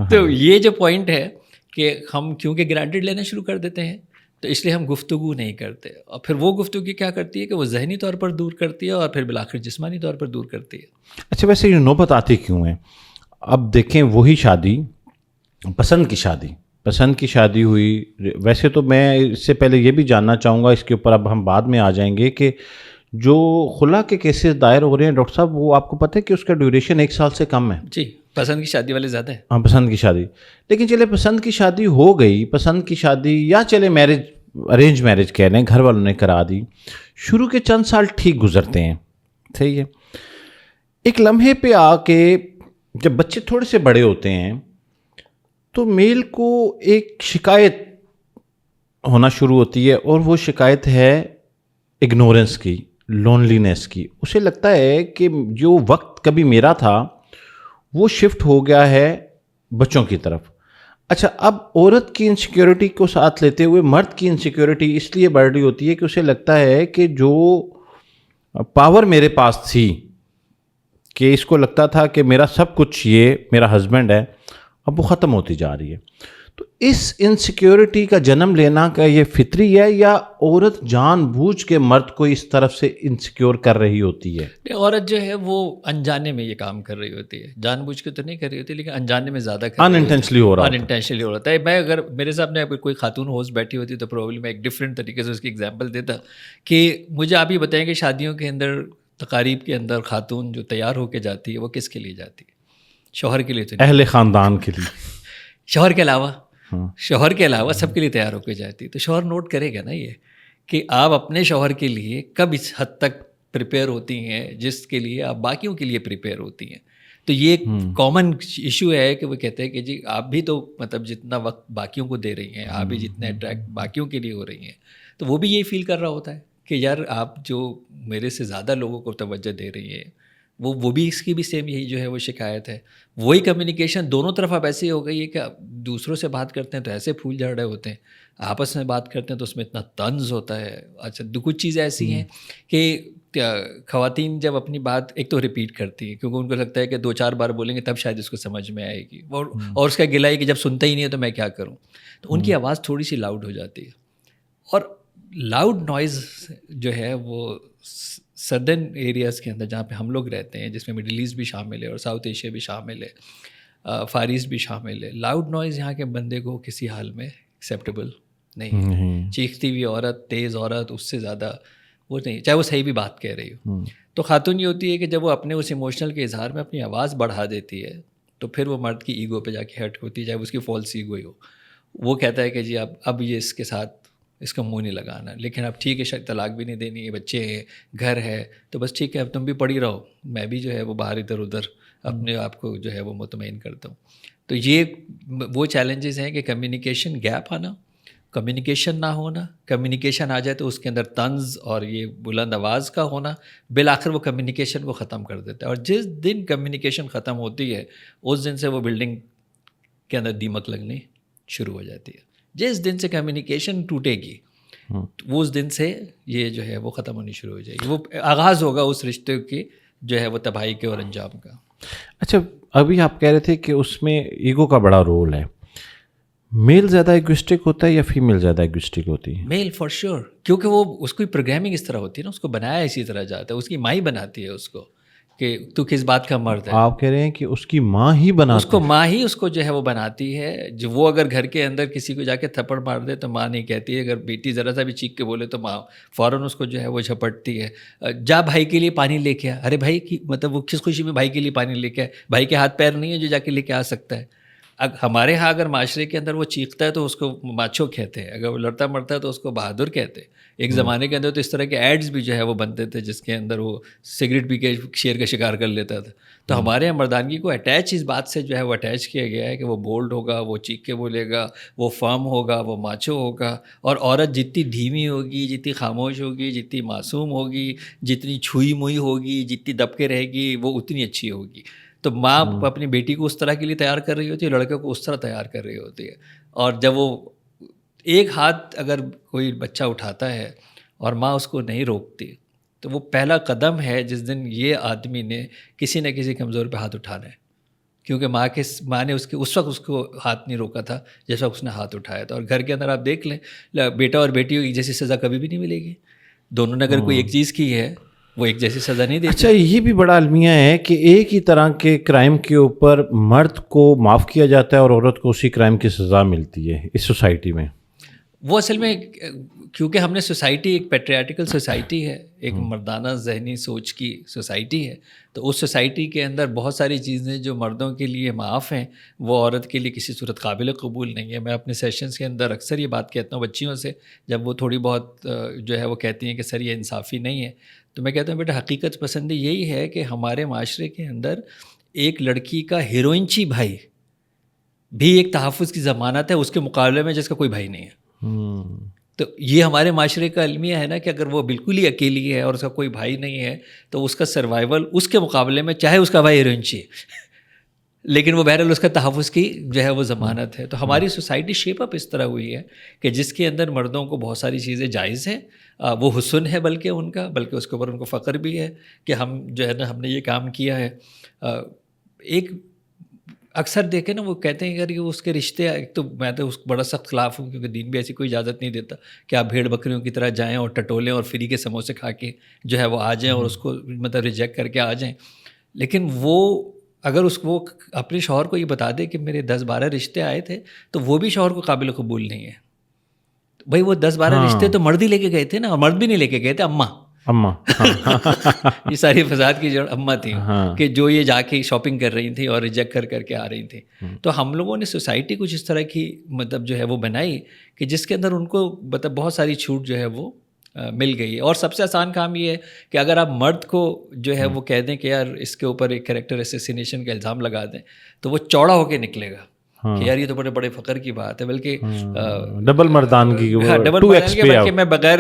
تو یہ جو پوائنٹ ہے کہ ہم کیونکہ گرانٹیڈ لینا شروع کر دیتے ہیں تو اس لیے ہم گفتگو نہیں کرتے, اور پھر وہ گفتگو کیا کرتی ہے کہ وہ ذہنی طور پر دور کرتی ہے اور پھر بالآخر جسمانی طور پر دور کرتی ہے. اچھا, ویسے یہ نوبت آتی کیوں ہے؟ اب دیکھیں وہی شادی, پسند کی شادی ہوئی. ویسے تو میں اس سے پہلے یہ بھی جاننا چاہوں گا, اس کے اوپر اب ہم بعد میں آ جائیں گے, کہ جو خلا کے کیسز دائر ہو رہے ہیں ڈاکٹر صاحب, وہ آپ کو پتہ ہے کہ اس کا ڈیوریشن 1 سال سے کم ہے. جی, پسند کی شادی والے زیادہ ہیں. ہاں, پسند کی شادی. لیکن چلے پسند کی شادی ہو گئی, پسند کی شادی یا چلے میرج, ارینج میرج کہہ لیں, گھر والوں نے کرا دی, شروع کے چند سال ٹھیک گزرتے ہیں, صحیح ہے. ایک لمحے پہ آ کے جب بچے تھوڑے سے بڑے ہوتے ہیں تو میل کو ایک شکایت ہونا شروع ہوتی ہے, اور وہ شکایت ہے اگنورنس کی, لونلینس کی. اسے لگتا ہے کہ جو وقت کبھی میرا تھا وہ شفٹ ہو گیا ہے بچوں کی طرف. اچھا, اب عورت کی انسیکیورٹی کو ساتھ لیتے ہوئے مرد کی انسیکیورٹی اس لیے بڑھ رہی ہوتی ہے کہ اسے لگتا ہے کہ جو پاور میرے پاس تھی, کہ اس کو لگتا تھا کہ میرا سب کچھ یہ میرا ہسبینڈ ہے, اب وہ ختم ہوتی جا رہی ہے. تو اس انسیکیورٹی کا جنم لینا کا یہ فطری ہے, یا عورت جان بوجھ کے مرد کو اس طرف سے انسیکیور کر رہی ہوتی ہے؟ عورت جو ہے وہ انجانے میں یہ کام کر رہی ہوتی ہے, جان بوجھ کے تو نہیں کر رہی ہوتی, لیکن انجانے میں زیادہ ان انٹینشنلی ہو رہا ہے. میں اگر میرے سامنے کوئی خاتون ہوسٹ بیٹھی ہوتی تو پروبلی میں ایک ڈفرینٹ طریقے سے اس کی ایگزامپل دیتا کہ مجھے آپ یہ بتائیں کہ شادیوں کے اندر, تقاریب کے اندر خاتون جو تیار ہو کے جاتی ہے وہ کس کے لیے جاتی ہے؟ شوہر کے لیے تو اہل خاندان کے لیے, شوہر کے علاوہ سب کے لیے تیار ہو کے جاتی. تو شوہر نوٹ کرے گا نا یہ کہ آپ اپنے شوہر کے لیے کب اس حد تک پریپیئر ہوتی ہیں جس کے لیے آپ باقیوں کے لیے پریپیئر ہوتی ہیں. تو یہ ایک کامن ایشو ہے کہ وہ کہتے ہیں کہ جی آپ بھی تو مطلب جتنا وقت باقیوں کو دے رہی ہیں, آپ بھی جتنا اٹریکٹ باقیوں کے لیے ہو رہی ہیں, تو وہ بھی یہی فیل کر رہا ہوتا ہے کہ یار آپ جو میرے سے زیادہ لوگوں کو توجہ دے رہی ہیں, وہ بھی اس کی بھی سیم یہی جو ہے وہ شکایت ہے. وہی کمیونیکیشن دونوں طرف اب ایسی ہو گئی ہے کہ دوسروں سے بات کرتے ہیں تو ایسے پھول جھڑ رہے ہوتے ہیں, آپس میں بات کرتے ہیں تو اس میں اتنا طنز ہوتا ہے. اچھا, کچھ چیزیں ایسی ہیں کہ خواتین جب اپنی بات ایک تو ریپیٹ کرتی ہیں کیونکہ ان کو لگتا ہے کہ 2-4 بار بولیں گے تب شاید اس کو سمجھ میں آئے گی, اور اس کا گلہ ہے کہ جب سنتا ہی نہیں ہے تو میں کیا کروں. تو ان کی آواز تھوڑی سی لاؤڈ ہو جاتی ہے, اور لاؤڈ نوائز جو ہے وہ سدرن ایریاز کے اندر جہاں پہ ہم لوگ رہتے ہیں, جس میں مڈل ایسٹ بھی شامل ہے اور ساؤتھ ایشیا بھی شامل ہے, فار ایسٹ بھی شامل ہے, لاؤڈ نوائز یہاں کے بندے کو کسی حال میں ایکسیپٹیبل نہیں ہے. چیختی ہوئی عورت, تیز عورت, اس سے زیادہ وہ نہیں, چاہے وہ صحیح بھی بات کہہ رہی ہو. تو خاتون یہ ہوتی ہے کہ جب وہ اپنے اس ایموشنل کے اظہار میں اپنی آواز بڑھا دیتی ہے تو پھر وہ مرد کی ایگو پہ جا کے ہرٹ ہوتی ہے, چاہے اس کی فالس ایگو ہی ہو. وہ کہتا ہے کہ جی اب یہ اس کے ساتھ اس کا منہ نہیں لگانا, لیکن اب ٹھیک ہے شاید طلاق بھی نہیں دینی ہے, بچے ہیں, گھر ہے, تو بس ٹھیک ہے اب تم بھی پڑی رہو, میں بھی جو ہے وہ باہر ادھر ادھر اپنے آپ کو جو ہے وہ مطمئن کرتا ہوں. تو یہ وہ چیلنجز ہیں کہ کمیونیکیشن گیپ آنا, کمیونیکیشن نہ ہونا, کمیونیکیشن آ جائے تو اس کے اندر طنز اور یہ بلند آواز کا ہونا بالآخر وہ کمیونیکیشن کو ختم کر دیتا ہے. اور جس دن کمیونیکیشن ختم ہوتی ہے اس دن سے وہ بلڈنگ کے اندر دیمک لگنی شروع ہو جاتی ہے. جس دن سے کمیونیکیشن ٹوٹے گی وہ اس دن سے یہ جو ہے وہ ختم ہونی شروع ہو جائے گی. وہ آغاز ہوگا اس رشتے کی جو ہے وہ تباہی کے اور انجام کا. اچھا, ابھی آپ کہہ رہے تھے کہ اس میں ایگو کا بڑا رول ہے. میل زیادہ ایگوسٹک ہوتا ہے یا فیمیل زیادہ ایگوسٹک ہوتی ہے؟ میل فار شیور, کیونکہ وہ اس کی پروگرامنگ اس طرح ہوتی ہے نا, اس کو بنایا اسی طرح جاتا ہے, اس کی ماں ہی بناتی ہے اس کو کہ تو کس بات کا مرد ہے. آپ کہہ رہے ہیں کہ اس کی ماں ہی بناتی اس کو ماں ہی اس کو جو ہے وہ بناتی ہے. جو وہ اگر گھر کے اندر کسی کو جا کے تھپڑ مار دے تو ماں نہیں کہتی ہے, اگر بیٹی ذرا سا بھی چیخ کے بولے تو ماں فوراً اس کو جو ہے وہ جھپٹتی ہے. جا بھائی کے لیے پانی لے کے آ. ارے بھائی کی مطلب وہ کس خوشی میں بھائی کے لیے پانی لے کے آئے؟ بھائی کے ہاتھ پیر نہیں ہے جو جا کے لے کے آ سکتا ہے. ہمارے ہاں اگر معاشرے کے اندر وہ چیختا ہے تو اس کو ماچو کہتے ہیں, اگر وہ لڑتا مرتا ہے تو اس کو بہادر کہتے ہیں. ایک زمانے کے اندر تو اس طرح کے ایڈز بھی جو ہے وہ بنتے تھے جس کے اندر وہ سگریٹ پی کے شیر کا شکار کر لیتا تھا. تو ہمارے یہاں مردانگی کو اٹیچ اس بات سے جو ہے وہ اٹیچ کیا گیا ہے کہ وہ بولڈ ہوگا, وہ چیخ کے بولے گا, وہ فرم ہوگا, وہ ماچو ہوگا. اور عورت جتنی دھیمی ہوگی, جتنی خاموش ہوگی, جتنی معصوم ہوگی, جتنی چھوئی موئی ہوگی, جتنی دب کے رہے گی, وہ اتنی اچھی ہوگی. تو ماں اپنی بیٹی کو اس طرح کے لیے تیار کر رہی ہوتی ہے, لڑکے کو اس طرح تیار کر رہی ہوتی ہے. اور جب وہ ایک ہاتھ اگر کوئی بچہ اٹھاتا ہے اور ماں اس کو نہیں روکتی تو وہ پہلا قدم ہے جس دن یہ آدمی نے کسی نہ کسی کمزور پہ ہاتھ اٹھانا ہے. کیونکہ ماں نے اس وقت اس کو ہاتھ نہیں روکا تھا جس وقت اس نے ہاتھ اٹھایا تھا. اور گھر کے اندر آپ دیکھ لیں, بیٹا اور بیٹی ایک جیسی سزا کبھی بھی نہیں ملے گی. دونوں نے اگر کوئی ایک چیز کی ہے وہ ایک جیسی سزا نہیں دیتی. اچھا, یہ بھی بڑا المیہ ہے کہ ایک ہی طرح کے کرائم کے اوپر مرد کو معاف کیا جاتا ہے اور عورت کو اسی کرائم کی سزا ملتی ہے اس سوسائٹی میں. وہ اصل میں کیونکہ ہم نے سوسائٹی ایک پیٹریارٹیکل سوسائٹی ہے, ایک مردانہ ذہنی سوچ کی سوسائٹی ہے. تو اس سوسائٹی کے اندر بہت ساری چیزیں جو مردوں کے لیے معاف ہیں وہ عورت کے لیے کسی صورت قابل قبول نہیں ہے. میں اپنے سیشنز کے اندر اکثر یہ بات کہتا ہوں بچیوں سے, جب وہ تھوڑی بہت جو ہے وہ کہتی ہیں کہ سر یہ انصافی نہیں ہے, تو میں کہتا ہوں بیٹا حقیقت پسندی یہی ہے کہ ہمارے معاشرے کے اندر ایک لڑکی کا ہیروئنچی بھائی بھی ایک تحفظ کی ضمانت ہے اس کے مقابلے میں جس کا کوئی بھائی نہیں ہے. تو یہ ہمارے معاشرے کا المیہ ہے نا کہ اگر وہ بالکل ہی اکیلی ہے اور اس کا کوئی بھائی نہیں ہے تو اس کا سروائیول اس کے مقابلے میں چاہے اس کا بھائی ہیروئنچی ہے لیکن وہ بہرحال اس کا تحفظ کی جو ہے وہ ضمانت ہے. تو ہماری سوسائٹی شیپ اپ اس طرح ہوئی ہے کہ جس کے اندر مردوں کو بہت ساری چیزیں جائز ہیں, وہ حسن ہے بلکہ ان کا, بلکہ اس کے اوپر ان کو فخر بھی ہے کہ ہم جو ہے نا ہم نے یہ کام کیا ہے. ایک اکثر دیکھیں نا وہ کہتے ہیں کہ اس کے رشتے, ایک تو میں تو اس کو بڑا سخت خلاف ہوں کیونکہ دین بھی ایسی کوئی اجازت نہیں دیتا کہ آپ بھیڑ بکریوں کی طرح جائیں اور ٹٹولیں اور فری کے سموسے کھا کے جو ہے وہ آ جائیں اور اس کو مطلب ریجیکٹ کر کے آ جائیں. لیکن وہ اگر وہ اپنے شوہر کو یہ بتا دے کہ میرے 10-12 رشتے آئے تھے تو وہ بھی شوہر کو قابل قبول نہیں ہے. بھائی وہ 10-12 رشتے تو مرد ہی لے کے گئے تھے نا, اور مرد بھی نہیں لے کے گئے تھے, اماں یہ ساری فساد کی جڑ اماں تھیں کہ جو یہ جا کے شاپنگ کر رہی تھیں اور ریجیکٹ کر کے آ رہی تھیں. تو ہم لوگوں نے سوسائٹی کچھ اس طرح کی مطلب جو ہے وہ بنائی کہ جس کے اندر ان کو مطلب بہت ساری چھوٹ جو ہے وہ مل گئی ہے. اور سب سے آسان کام یہ ہے کہ اگر آپ مرد کو جو ہے وہ کہہ دیں کہ یار اس کے اوپر ایک کریکٹر اسیسینیشن کا الزام لگا دیں تو وہ چوڑا ہو کے نکلے گا کہ یار یہ تو بڑے بڑے فخر کی بات ہے. بلکہ ڈبل مردانگی, ڈبل مردانگی, بلکہ میں بغیر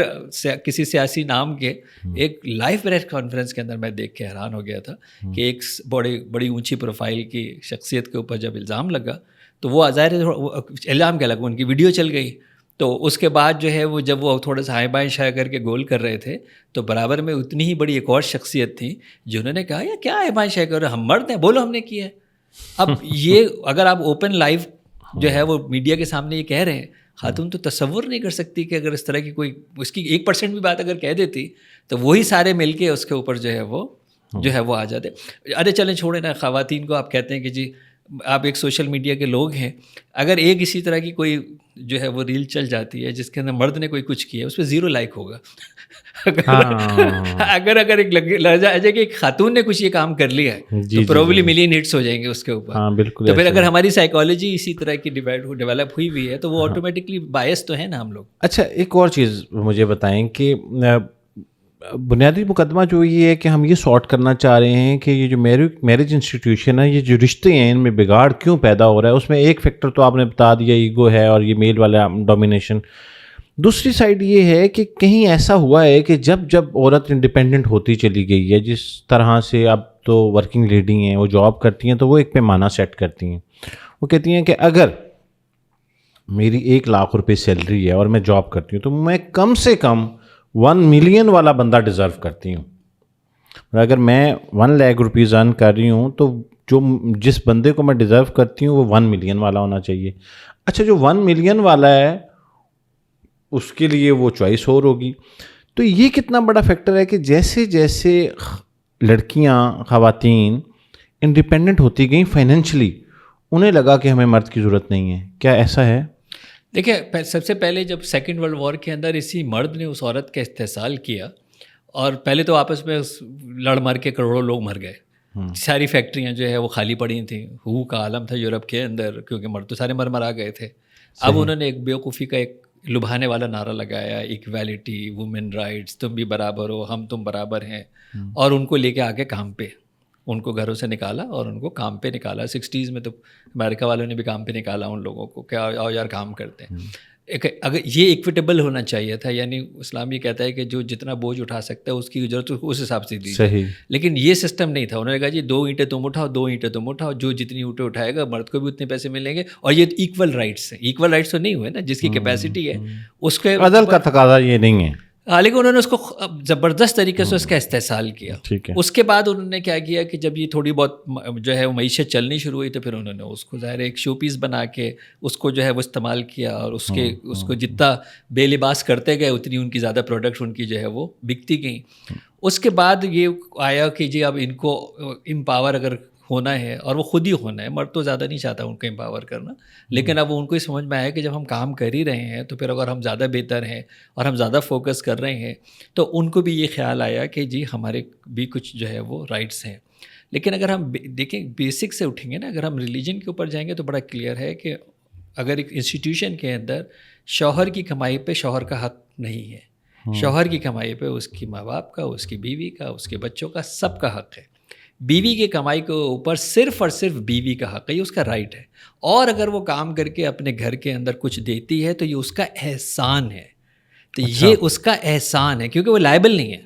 کسی سیاسی نام کے ایک لائیو پریس کانفرنس کے اندر میں دیکھ کے حیران ہو گیا تھا کہ ایک بڑی اونچی پروفائل کی شخصیت کے اوپر جب الزام لگا تو وہ ظاہر الزام کیا لگا, ان کی ویڈیو چل گئی. تو اس کے بعد جو ہے وہ جب وہ تھوڑا سا ہائیں بائیں شائع کر کے گول کر رہے تھے تو برابر میں اتنی ہی بڑی ایک اور شخصیت تھی جنہوں نے کہا یہ کیا ہائیں بائیں شائع کر رہے, ہم مرد ہیں, بولو ہم نے کیا ہے. اب یہ اگر آپ اوپن لائیو جو ہے وہ میڈیا کے سامنے یہ کہہ رہے ہیں, خاتون تو تصور نہیں کر سکتی کہ اگر اس طرح کی کوئی اس کی 1% بھی بات اگر کہہ دیتی تو وہی سارے مل کے اس کے اوپر جو ہے وہ آ جاتے. ارے چلیں چھوڑیں نا, خواتین کو آپ کہتے ہیں کہ جی آپ ایک سوشل میڈیا کے لوگ ہیں, اگر ایک اسی طرح کی کوئی جو ہے وہ ریل چل جاتی ہے جس کے اندر مرد نے کوئی کچھ کیا ہے اس پہ 0 لائک ہوگا. اگر ایک لگ جائے کہ ایک خاتون نے کچھ یہ کام کر لیا ہے تو پروبلی ملین ہٹس ہو جائیں گے اس کے اوپر. تو پھر اگر ہماری سائیکالوجی اسی طرح کی ڈیولپ ہوئی ہوئی ہے تو وہ آٹومیٹکلی بائس تو ہے نا ہم لوگ. اچھا, ایک اور چیز مجھے بتائیں کہ بنیادی مقدمہ جو یہ ہے کہ ہم یہ سارٹ کرنا چاہ رہے ہیں کہ یہ جو میرج انسٹیٹیوشن ہے، یہ جو رشتے ہیں ان میں بگاڑ کیوں پیدا ہو رہا ہے. اس میں ایک فیکٹر تو آپ نے بتا دیا ایگو ہے اور یہ میل والا ڈومینیشن. دوسری سائڈ یہ ہے کہ کہیں ایسا ہوا ہے کہ جب عورت انڈیپینڈنٹ ہوتی چلی گئی ہے، جس طرح سے اب تو ورکنگ لیڈی ہیں، وہ جاب کرتی ہیں، تو وہ ایک پیمانہ سیٹ کرتی ہیں. وہ کہتی ہیں کہ اگر میری 1 لاکھ روپے سیلری ہے اور میں جاب کرتی ہوں تو میں کم سے کم 1 ملین والا بندہ ڈیزرو کرتی ہوں. اگر میں 1 لاکھ روپیز ارن کر رہی ہوں تو جس بندے کو میں ڈیزرو کرتی ہوں وہ 1 ملین والا ہونا چاہیے. اچھا، جو 1 ملین والا ہے اس کے لیے وہ چوائس اور ہوگی. تو یہ کتنا بڑا فیکٹر ہے کہ جیسے جیسے لڑکیاں، خواتین انڈیپینڈنٹ ہوتی گئیں فائنینشلی، انہیں لگا کہ ہمیں مرد کی ضرورت نہیں ہے. کیا ایسا ہے؟ دیکھیں، سب سے پہلے جب سیکنڈ ورلڈ وار کے اندر اسی مرد نے اس عورت کا استحصال کیا، اور پہلے تو آپس میں لڑ مر کے کروڑوں لوگ مر گئے. ساری فیکٹریاں جو ہے وہ خالی پڑی تھیں. ہو کا عالم تھا یورپ کے اندر، کیونکہ مرد تو سارے مرا گئے تھے. اب انہوں نے ایک بیوقوفی کا ایک لبھانے والا نعرہ لگایا، ایکویلٹی، وومن رائٹس، تم بھی برابر ہو، ہم تم برابر ہیں. اور ان کو لے کے آگے کام پہ، ان کو گھروں سے نکالا اور ان کو کام پہ نکالا. 60s میں تو امریکہ والوں نے بھی کام پہ نکالا ان لوگوں کو کہ آؤ یار کام کرتے ہیں. اگر یہ ایکویٹیبل ہونا چاہیے تھا، یعنی اسلام یہ کہتا ہے کہ جو جتنا بوجھ اٹھا سکتا ہے اس کی اجرت اس حساب سے دی جائے. لیکن یہ سسٹم نہیں تھا. انہوں نے کہا جی 2 اینٹیں تم اٹھاؤ، 2 اینٹیں تم اٹھاؤ، جو جتنی اینٹیں اٹھائے گا مرد کو بھی اتنے پیسے ملیں گے. اور یہ ایکول رائٹس ہیں. ایکول رائٹس تو نہیں ہوئے نا، جس کی کیپیسٹی ہے اس کے عدل کا تقاضا یہ نہیں ہے. لیکن انہوں نے اس کو زبردست طریقے سے اس کا استحصال کیا. اس کے بعد انہوں نے کیا کیا کہ جب یہ تھوڑی بہت جو ہے معیشت چلنی شروع ہوئی تو پھر انہوں نے اس کو ظاہر ایک شو پیس بنا کے اس کو جو ہے وہ استعمال کیا. اور اس کو جتنا بے لباس کرتے گئے اتنی ان کی زیادہ پروڈکٹ ان کی جو ہے وہ بکتی گئیں. اس کے بعد یہ آیا کہ جی اب ان کو امپاور اگر ہونا ہے، اور وہ خود ہی ہونا ہے، مرد تو زیادہ نہیں چاہتا ان کو امپاور کرنا، لیکن اب ان کو ہی سمجھ میں آیا کہ جب ہم کام کر ہی رہے ہیں تو پھر اگر ہم زیادہ بہتر ہیں اور ہم زیادہ فوکس کر رہے ہیں تو ان کو بھی یہ خیال آیا کہ جی ہمارے بھی کچھ جو ہے وہ رائٹس ہیں. لیکن اگر ہم دیکھیں بیسک سے اٹھیں گے نا، اگر ہم ریلیجن کے اوپر جائیں گے تو بڑا کلیئر ہے کہ اگر ایک انسٹیٹیوشن کے اندر شوہر کی کمائی پہ شوہر کا حق نہیں ہے، شوہر کی کمائی پہ اس کی ماں باپ کا، اس کی بیوی کا، اس کے بچوں کا، سب کا حق ہے. بیوی کی کمائی کے اوپر صرف اور صرف بیوی کا حق ہے، یہ اس کا رائٹ ہے. اور اگر وہ کام کر کے اپنے گھر کے اندر کچھ دیتی ہے تو یہ اس کا احسان ہے. تو یہ اس کا احسان ہے، کیونکہ وہ لائبل نہیں ہے،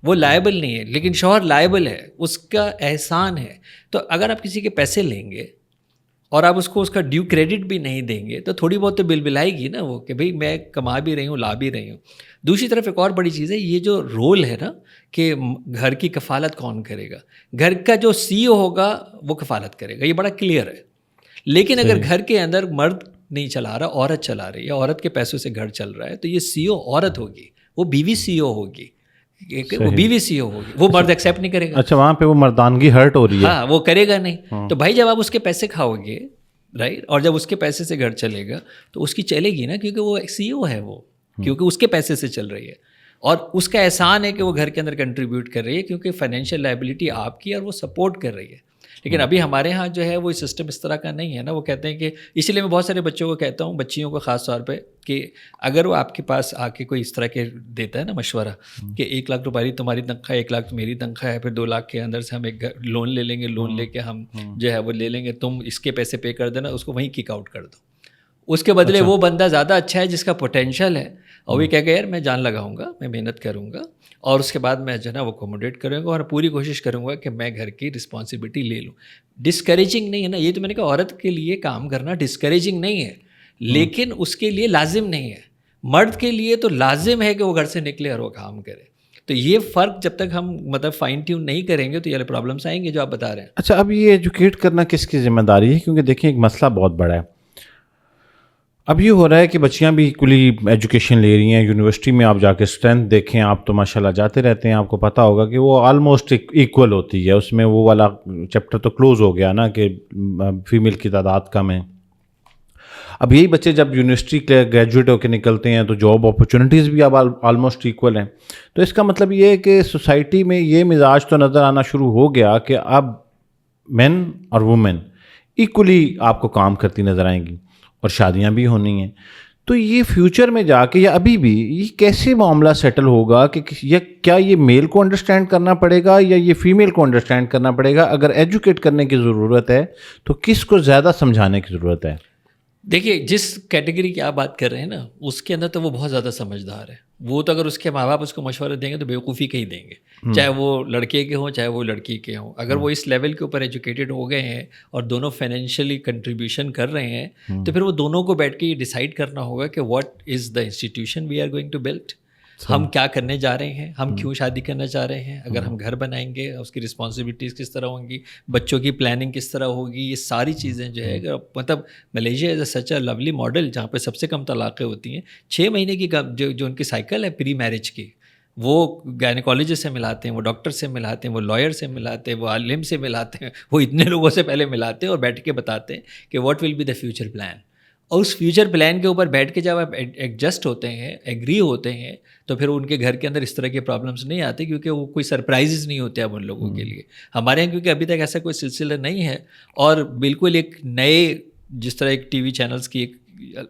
وہ لائبل نہیں ہے، لیکن شوہر لائبل ہے، اس کا احسان ہے. تو اگر آپ کسی کے پیسے لیں گے اور آپ اس کو اس کا ڈیو کریڈٹ بھی نہیں دیں گے تو تھوڑی بہت تو بل بلائے گی نا وہ، کہ بھئی میں کما بھی رہی ہوں، لا بھی رہی ہوں. دوسری طرف ایک اور بڑی چیز ہے، یہ جو رول ہے نا کہ گھر کی کفالت کون کرے گا، گھر کا جو سی او ہوگا وہ کفالت کرے گا، یہ بڑا کلیئر ہے. لیکن اگر گھر کے اندر مرد نہیں چلا رہا، عورت چلا رہی ہے، عورت کے پیسوں سے گھر چل رہا ہے، تو یہ سی او عورت ہوگی، وہ بیوی سی او ہوگی، وہ بیوی سی او ہوگی، وہ مرد ایکسیپٹ نہیں کرے گا. اچھا، وہاں پہ وہ مردانگی ہرٹ ہو رہی ہے. ہاں، وہ کرے گا نہیں. تو بھائی جب آپ اس کے پیسے کھاؤ گے، رائٹ، اور جب اس کے پیسے سے گھر چلے گا تو اس کی چلے گی نا، کیونکہ وہ سی او ہے، وہ کیونکہ اس کے پیسے سے چل رہی ہے. اور اس کا احسان ہے کہ وہ گھر کے اندر کنٹریبیوٹ کر رہی ہے، کیونکہ فائنینشیل لائبلٹی آپ کی اور وہ سپورٹ کر رہی ہے. لیکن ابھی ہمارے ہاں جو ہے وہ سسٹم اس طرح کا نہیں ہے نا. وہ کہتے ہیں کہ اس لیے میں بہت سارے بچوں کو کہتا ہوں، بچیوں کو خاص طور پہ، کہ اگر وہ آپ کے پاس آ کے کوئی اس طرح کے دیتا ہے نا مشورہ کہ 1 لاکھ روپئے تمہاری تنخواہ، 1 لاکھ میری تنخواہ ہے، پھر 2 لاکھ کے اندر سے ہم ایک لون لے لیں گے، لون لے کے ہم جو ہے وہ لے لیں گے، تم اس کے پیسے پے کر دینا، اس کو وہیں کک آؤٹ کر دو. اس کے بدلے وہ بندہ زیادہ اچھا ہے جس کا پوٹینشیل ہے، اور وہ کہہ گا یار میں جان لگاؤں گا، میں محنت کروں گا، اور اس کے بعد میں جو ہے نا وہ اکوموڈیٹ کروں گا اور پوری کوشش کروں گا کہ میں گھر کی رسپانسبلٹی لے لوں. ڈسکریجنگ نہیں ہے نا یہ، تو میں نے کہا عورت کے لیے کام کرنا ڈسکریجنگ نہیں ہے، لیکن اس کے لیے لازم نہیں ہے. مرد کے لیے تو لازم ہے کہ وہ گھر سے نکلے اور وہ کام کرے. تو یہ فرق جب تک ہم مطلب فائن ٹیون نہیں کریں گے تو یہ پرابلمس آئیں گے جو آپ بتا رہے ہیں. اچھا، اب یہ ایجوکیٹ کرنا کس کی ذمہ داری ہے؟ کیونکہ دیکھیں ایک مسئلہ بہت بڑا ہے. اب یہ ہو رہا ہے کہ بچیاں بھی ایکولی ایجوکیشن لے رہی ہیں. یونیورسٹی میں آپ جا کے اسٹرینتھ دیکھیں، آپ تو ماشاء اللہ جاتے رہتے ہیں، آپ کو پتہ ہوگا کہ وہ آلموسٹ ایکول ہوتی ہے. اس میں وہ والا چیپٹر تو کلوز ہو گیا نا کہ فیمیل کی تعداد کم ہے. اب یہی بچے جب یونیورسٹی کے گریجویٹ ہو کے نکلتے ہیں تو جاب اپرچونیٹیز بھی اب آلموسٹ ایکول ہیں. تو اس کا مطلب یہ ہے کہ سوسائٹی میں یہ مزاج تو نظر آنا شروع ہو گیا کہ اب مین اور وومن ایکولی آپ کو کام کرتی نظر آئیں گی اور شادیاں بھی ہونی ہیں. تو تو یہ فیوچر میں جا کے یا ابھی بھی یہ کیسے معاملہ سیٹل ہوگا کہ یا کیا یہ میل کو انڈرسٹینڈ کرنا پڑے گا یا یہ فیمیل کو انڈرسٹینڈ کرنا پڑے گا؟ اگر ایجوکیٹ کرنے کی ضرورت ہے تو کس کو زیادہ سمجھانے کی ضرورت ہے؟ دیکھیے جس کیٹیگری کی آپ بات کر رہے ہیں نا اس کے اندر تو وہ بہت زیادہ سمجھدار ہے. وہ تو اگر اس کے ماں باپ اس کو مشورہ دیں گے تو بیوقوفی کے ہی دیں گے, چاہے وہ لڑکے کے ہوں چاہے وہ لڑکی کے ہوں. اگر وہ اس لیول کے اوپر ایجوکیٹڈ ہو گئے ہیں اور دونوں فائنینشلی کنٹریبیوشن کر رہے ہیں تو پھر وہ دونوں کو بیٹھ کے یہ ڈیسائیڈ کرنا ہوگا کہ what is the institution we are going to build. ہم کیا کرنے جا رہے ہیں, ہم کیوں شادی کرنا چاہ رہے ہیں, اگر ہم گھر بنائیں گے اس کی رسپانسبلٹیز کس طرح ہوں گی, بچوں کی پلاننگ کس طرح ہوگی, یہ ساری چیزیں جو ہے مطلب Malaysia is a such a lovely model جہاں پہ سب سے کم طلاقیں ہوتی ہیں. 6 مہینے کی جو ان کی سائیکل ہے پری میرج کی, وہ گائنیکالوجسٹ سے ملاتے ہیں, وہ ڈاکٹر سے ملاتے ہیں, وہ لائر سے ملاتے ہیں, وہ عالم سے ملاتے ہیں, وہ اتنے لوگوں سے پہلے ملاتے ہیں اور بیٹھ کے بتاتے ہیں کہ what will be the future plan. اور اس فیوچر پلان کے اوپر بیٹھ کے جب آپ ایڈجسٹ ہوتے ہیں, ایگری ہوتے ہیں, تو پھر ان کے گھر کے اندر اس طرح کے پرابلمس نہیں آتے کیونکہ وہ کوئی سرپرائزز نہیں ہوتے اب ان لوگوں کے لیے. ہمارے یہاں کیونکہ ابھی تک ایسا کوئی سلسلہ نہیں ہے اور بالکل ایک نئے جس طرح ایک ٹی وی چینلز کی ایک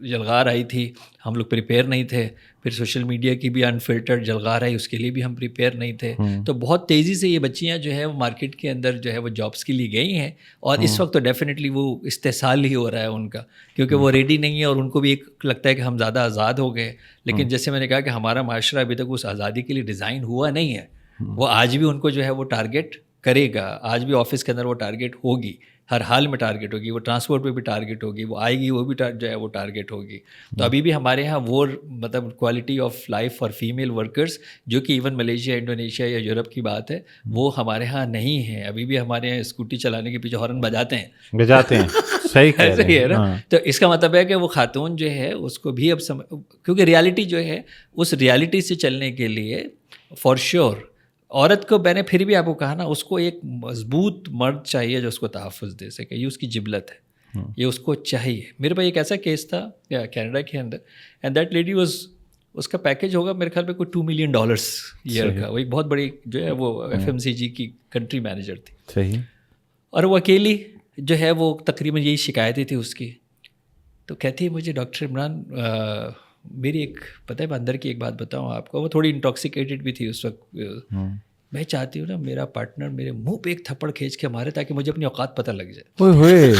جلغار آئی تھی, ہم لوگ پریپیئر نہیں تھے. پھر سوشل میڈیا کی بھی انفلٹرڈ جلغار آئی, اس کے لیے بھی ہم پریپیئر نہیں تھے. تو بہت تیزی سے یہ بچیاں جو ہے وہ مارکیٹ کے اندر جو ہے وہ جابس کے لیے گئی ہیں اور اس وقت تو ڈیفینیٹلی وہ استحصال ہی ہو رہا ہے ان کا, کیونکہ وہ ریڈی نہیں ہے اور ان کو بھی ایک لگتا ہے کہ ہم زیادہ آزاد ہو گئے. لیکن جیسے میں نے کہا کہ ہمارا معاشرہ ابھی تک اس آزادی کے لیے ڈیزائن ہوا نہیں ہے. وہ آج بھی ان کو جو ہے وہ ٹارگیٹ کرے گا, آج بھی آفس کے اندر وہ ٹارگیٹ ہوگی, ہر حال میں ٹارگیٹ ہوگی, وہ ٹرانسپورٹ پہ بھی ٹارگیٹ ہوگی, وہ آئے گی وہ بھی جو ہے وہ ٹارگیٹ ہوگی. تو ابھی بھی ہمارے یہاں وہ مطلب quality of life for female workers جو کہ ایون ملیشیا, انڈونیشیا یا یورپ کی بات ہے, وہ ہمارے ہاں نہیں ہے. ابھی بھی ہمارے یہاں اسکوٹی چلانے کے پیچھے ہارن بجاتے ہیں. صحیح ہے نا. تو اس کا مطلب ہے کہ وہ خاتون جو ہے اس کو بھی اب کیونکہ ریالٹی جو ہے اس ریالٹی سے چلنے کے لیے فار شیور عورت کو, میں نے پھر بھی آپ کو کہا نا, اس کو ایک مضبوط مرد چاہیے جو اس کو تحفظ دے سکے. یہ اس کی جبلت ہے, یہ اس کو چاہیے. میرے پاس ایک ایسا کیس تھا کینیڈا کے اندر, اینڈ دیٹ لیڈی واز, اس کا پیکیج ہوگا میرے خیال پہ کوئی $2 ملین ایئر کا. وہ ایک بہت بڑی جو ہے وہ FMCG کی کنٹری مینیجر تھی. صحیح. اور وہ اکیلی جو ہے وہ تقریباً یہی شکایتیں تھی اس کی. تو کہتی ہے مجھے ڈاکٹر عمران میری ایک پتہ ہے اندر کی ایک بات بتاؤں آپ کو, وہ تھوڑی انٹاکسیکیٹڈ بھی تھی اس وقت. میں چاہتی ہوں نا میرا پارٹنر میرے منہ پہ ایک تھپڑ کھینچ کے مارے تاکہ مجھے اپنی اوقات پتہ لگ جائے.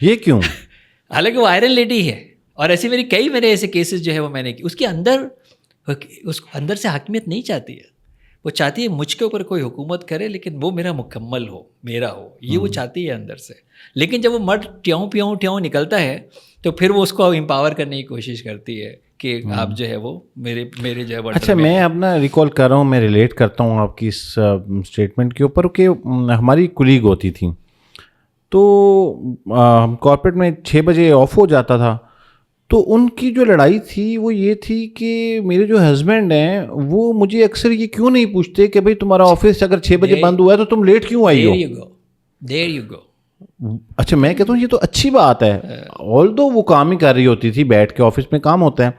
یہ کیوں؟ حالانکہ وہ آئرن لیڈی ہے اور ایسی میرے ایسے کیسز جو ہے وہ میں نے کی. اس کے اندر سے حاکمیت نہیں چاہتی ہے, وہ چاہتی ہے مجھ کے اوپر کوئی حکومت کرے لیکن وہ میرا مکمل ہو, میرا ہو, یہ وہ چاہتی ہے اندر سے. لیکن جب وہ مرد ٹیوں پیوں ٹیوں نکلتا ہے تو پھر وہ اس کو امپاور کرنے کی کوشش کرتی ہے کہ آپ جو ہے وہ میرے جو ہے. اچھا, میں اپنا ریکال کر رہا ہوں, میں ریلیٹ کرتا ہوں آپ کی اس اسٹیٹمنٹ کے اوپر کہ ہماری کولیگ ہوتی تھی تو کارپوریٹ میں 6 بجے آف ہو جاتا تھا. تو ان کی جو لڑائی تھی وہ یہ تھی کہ میرے جو ہسبینڈ ہیں وہ مجھے اکثر یہ کیوں نہیں پوچھتے کہ بھائی تمہارا آفس اگر 6 بجے بند ہوا ہے تو تم لیٹ کیوں آئی ہو. There you go. اچھا, میں کہتا ہوں یہ تو اچھی بات ہے. آلدو وہ کام ہی کر رہی ہوتی تھی, بیٹھ کے آفس میں کام ہوتا ہے,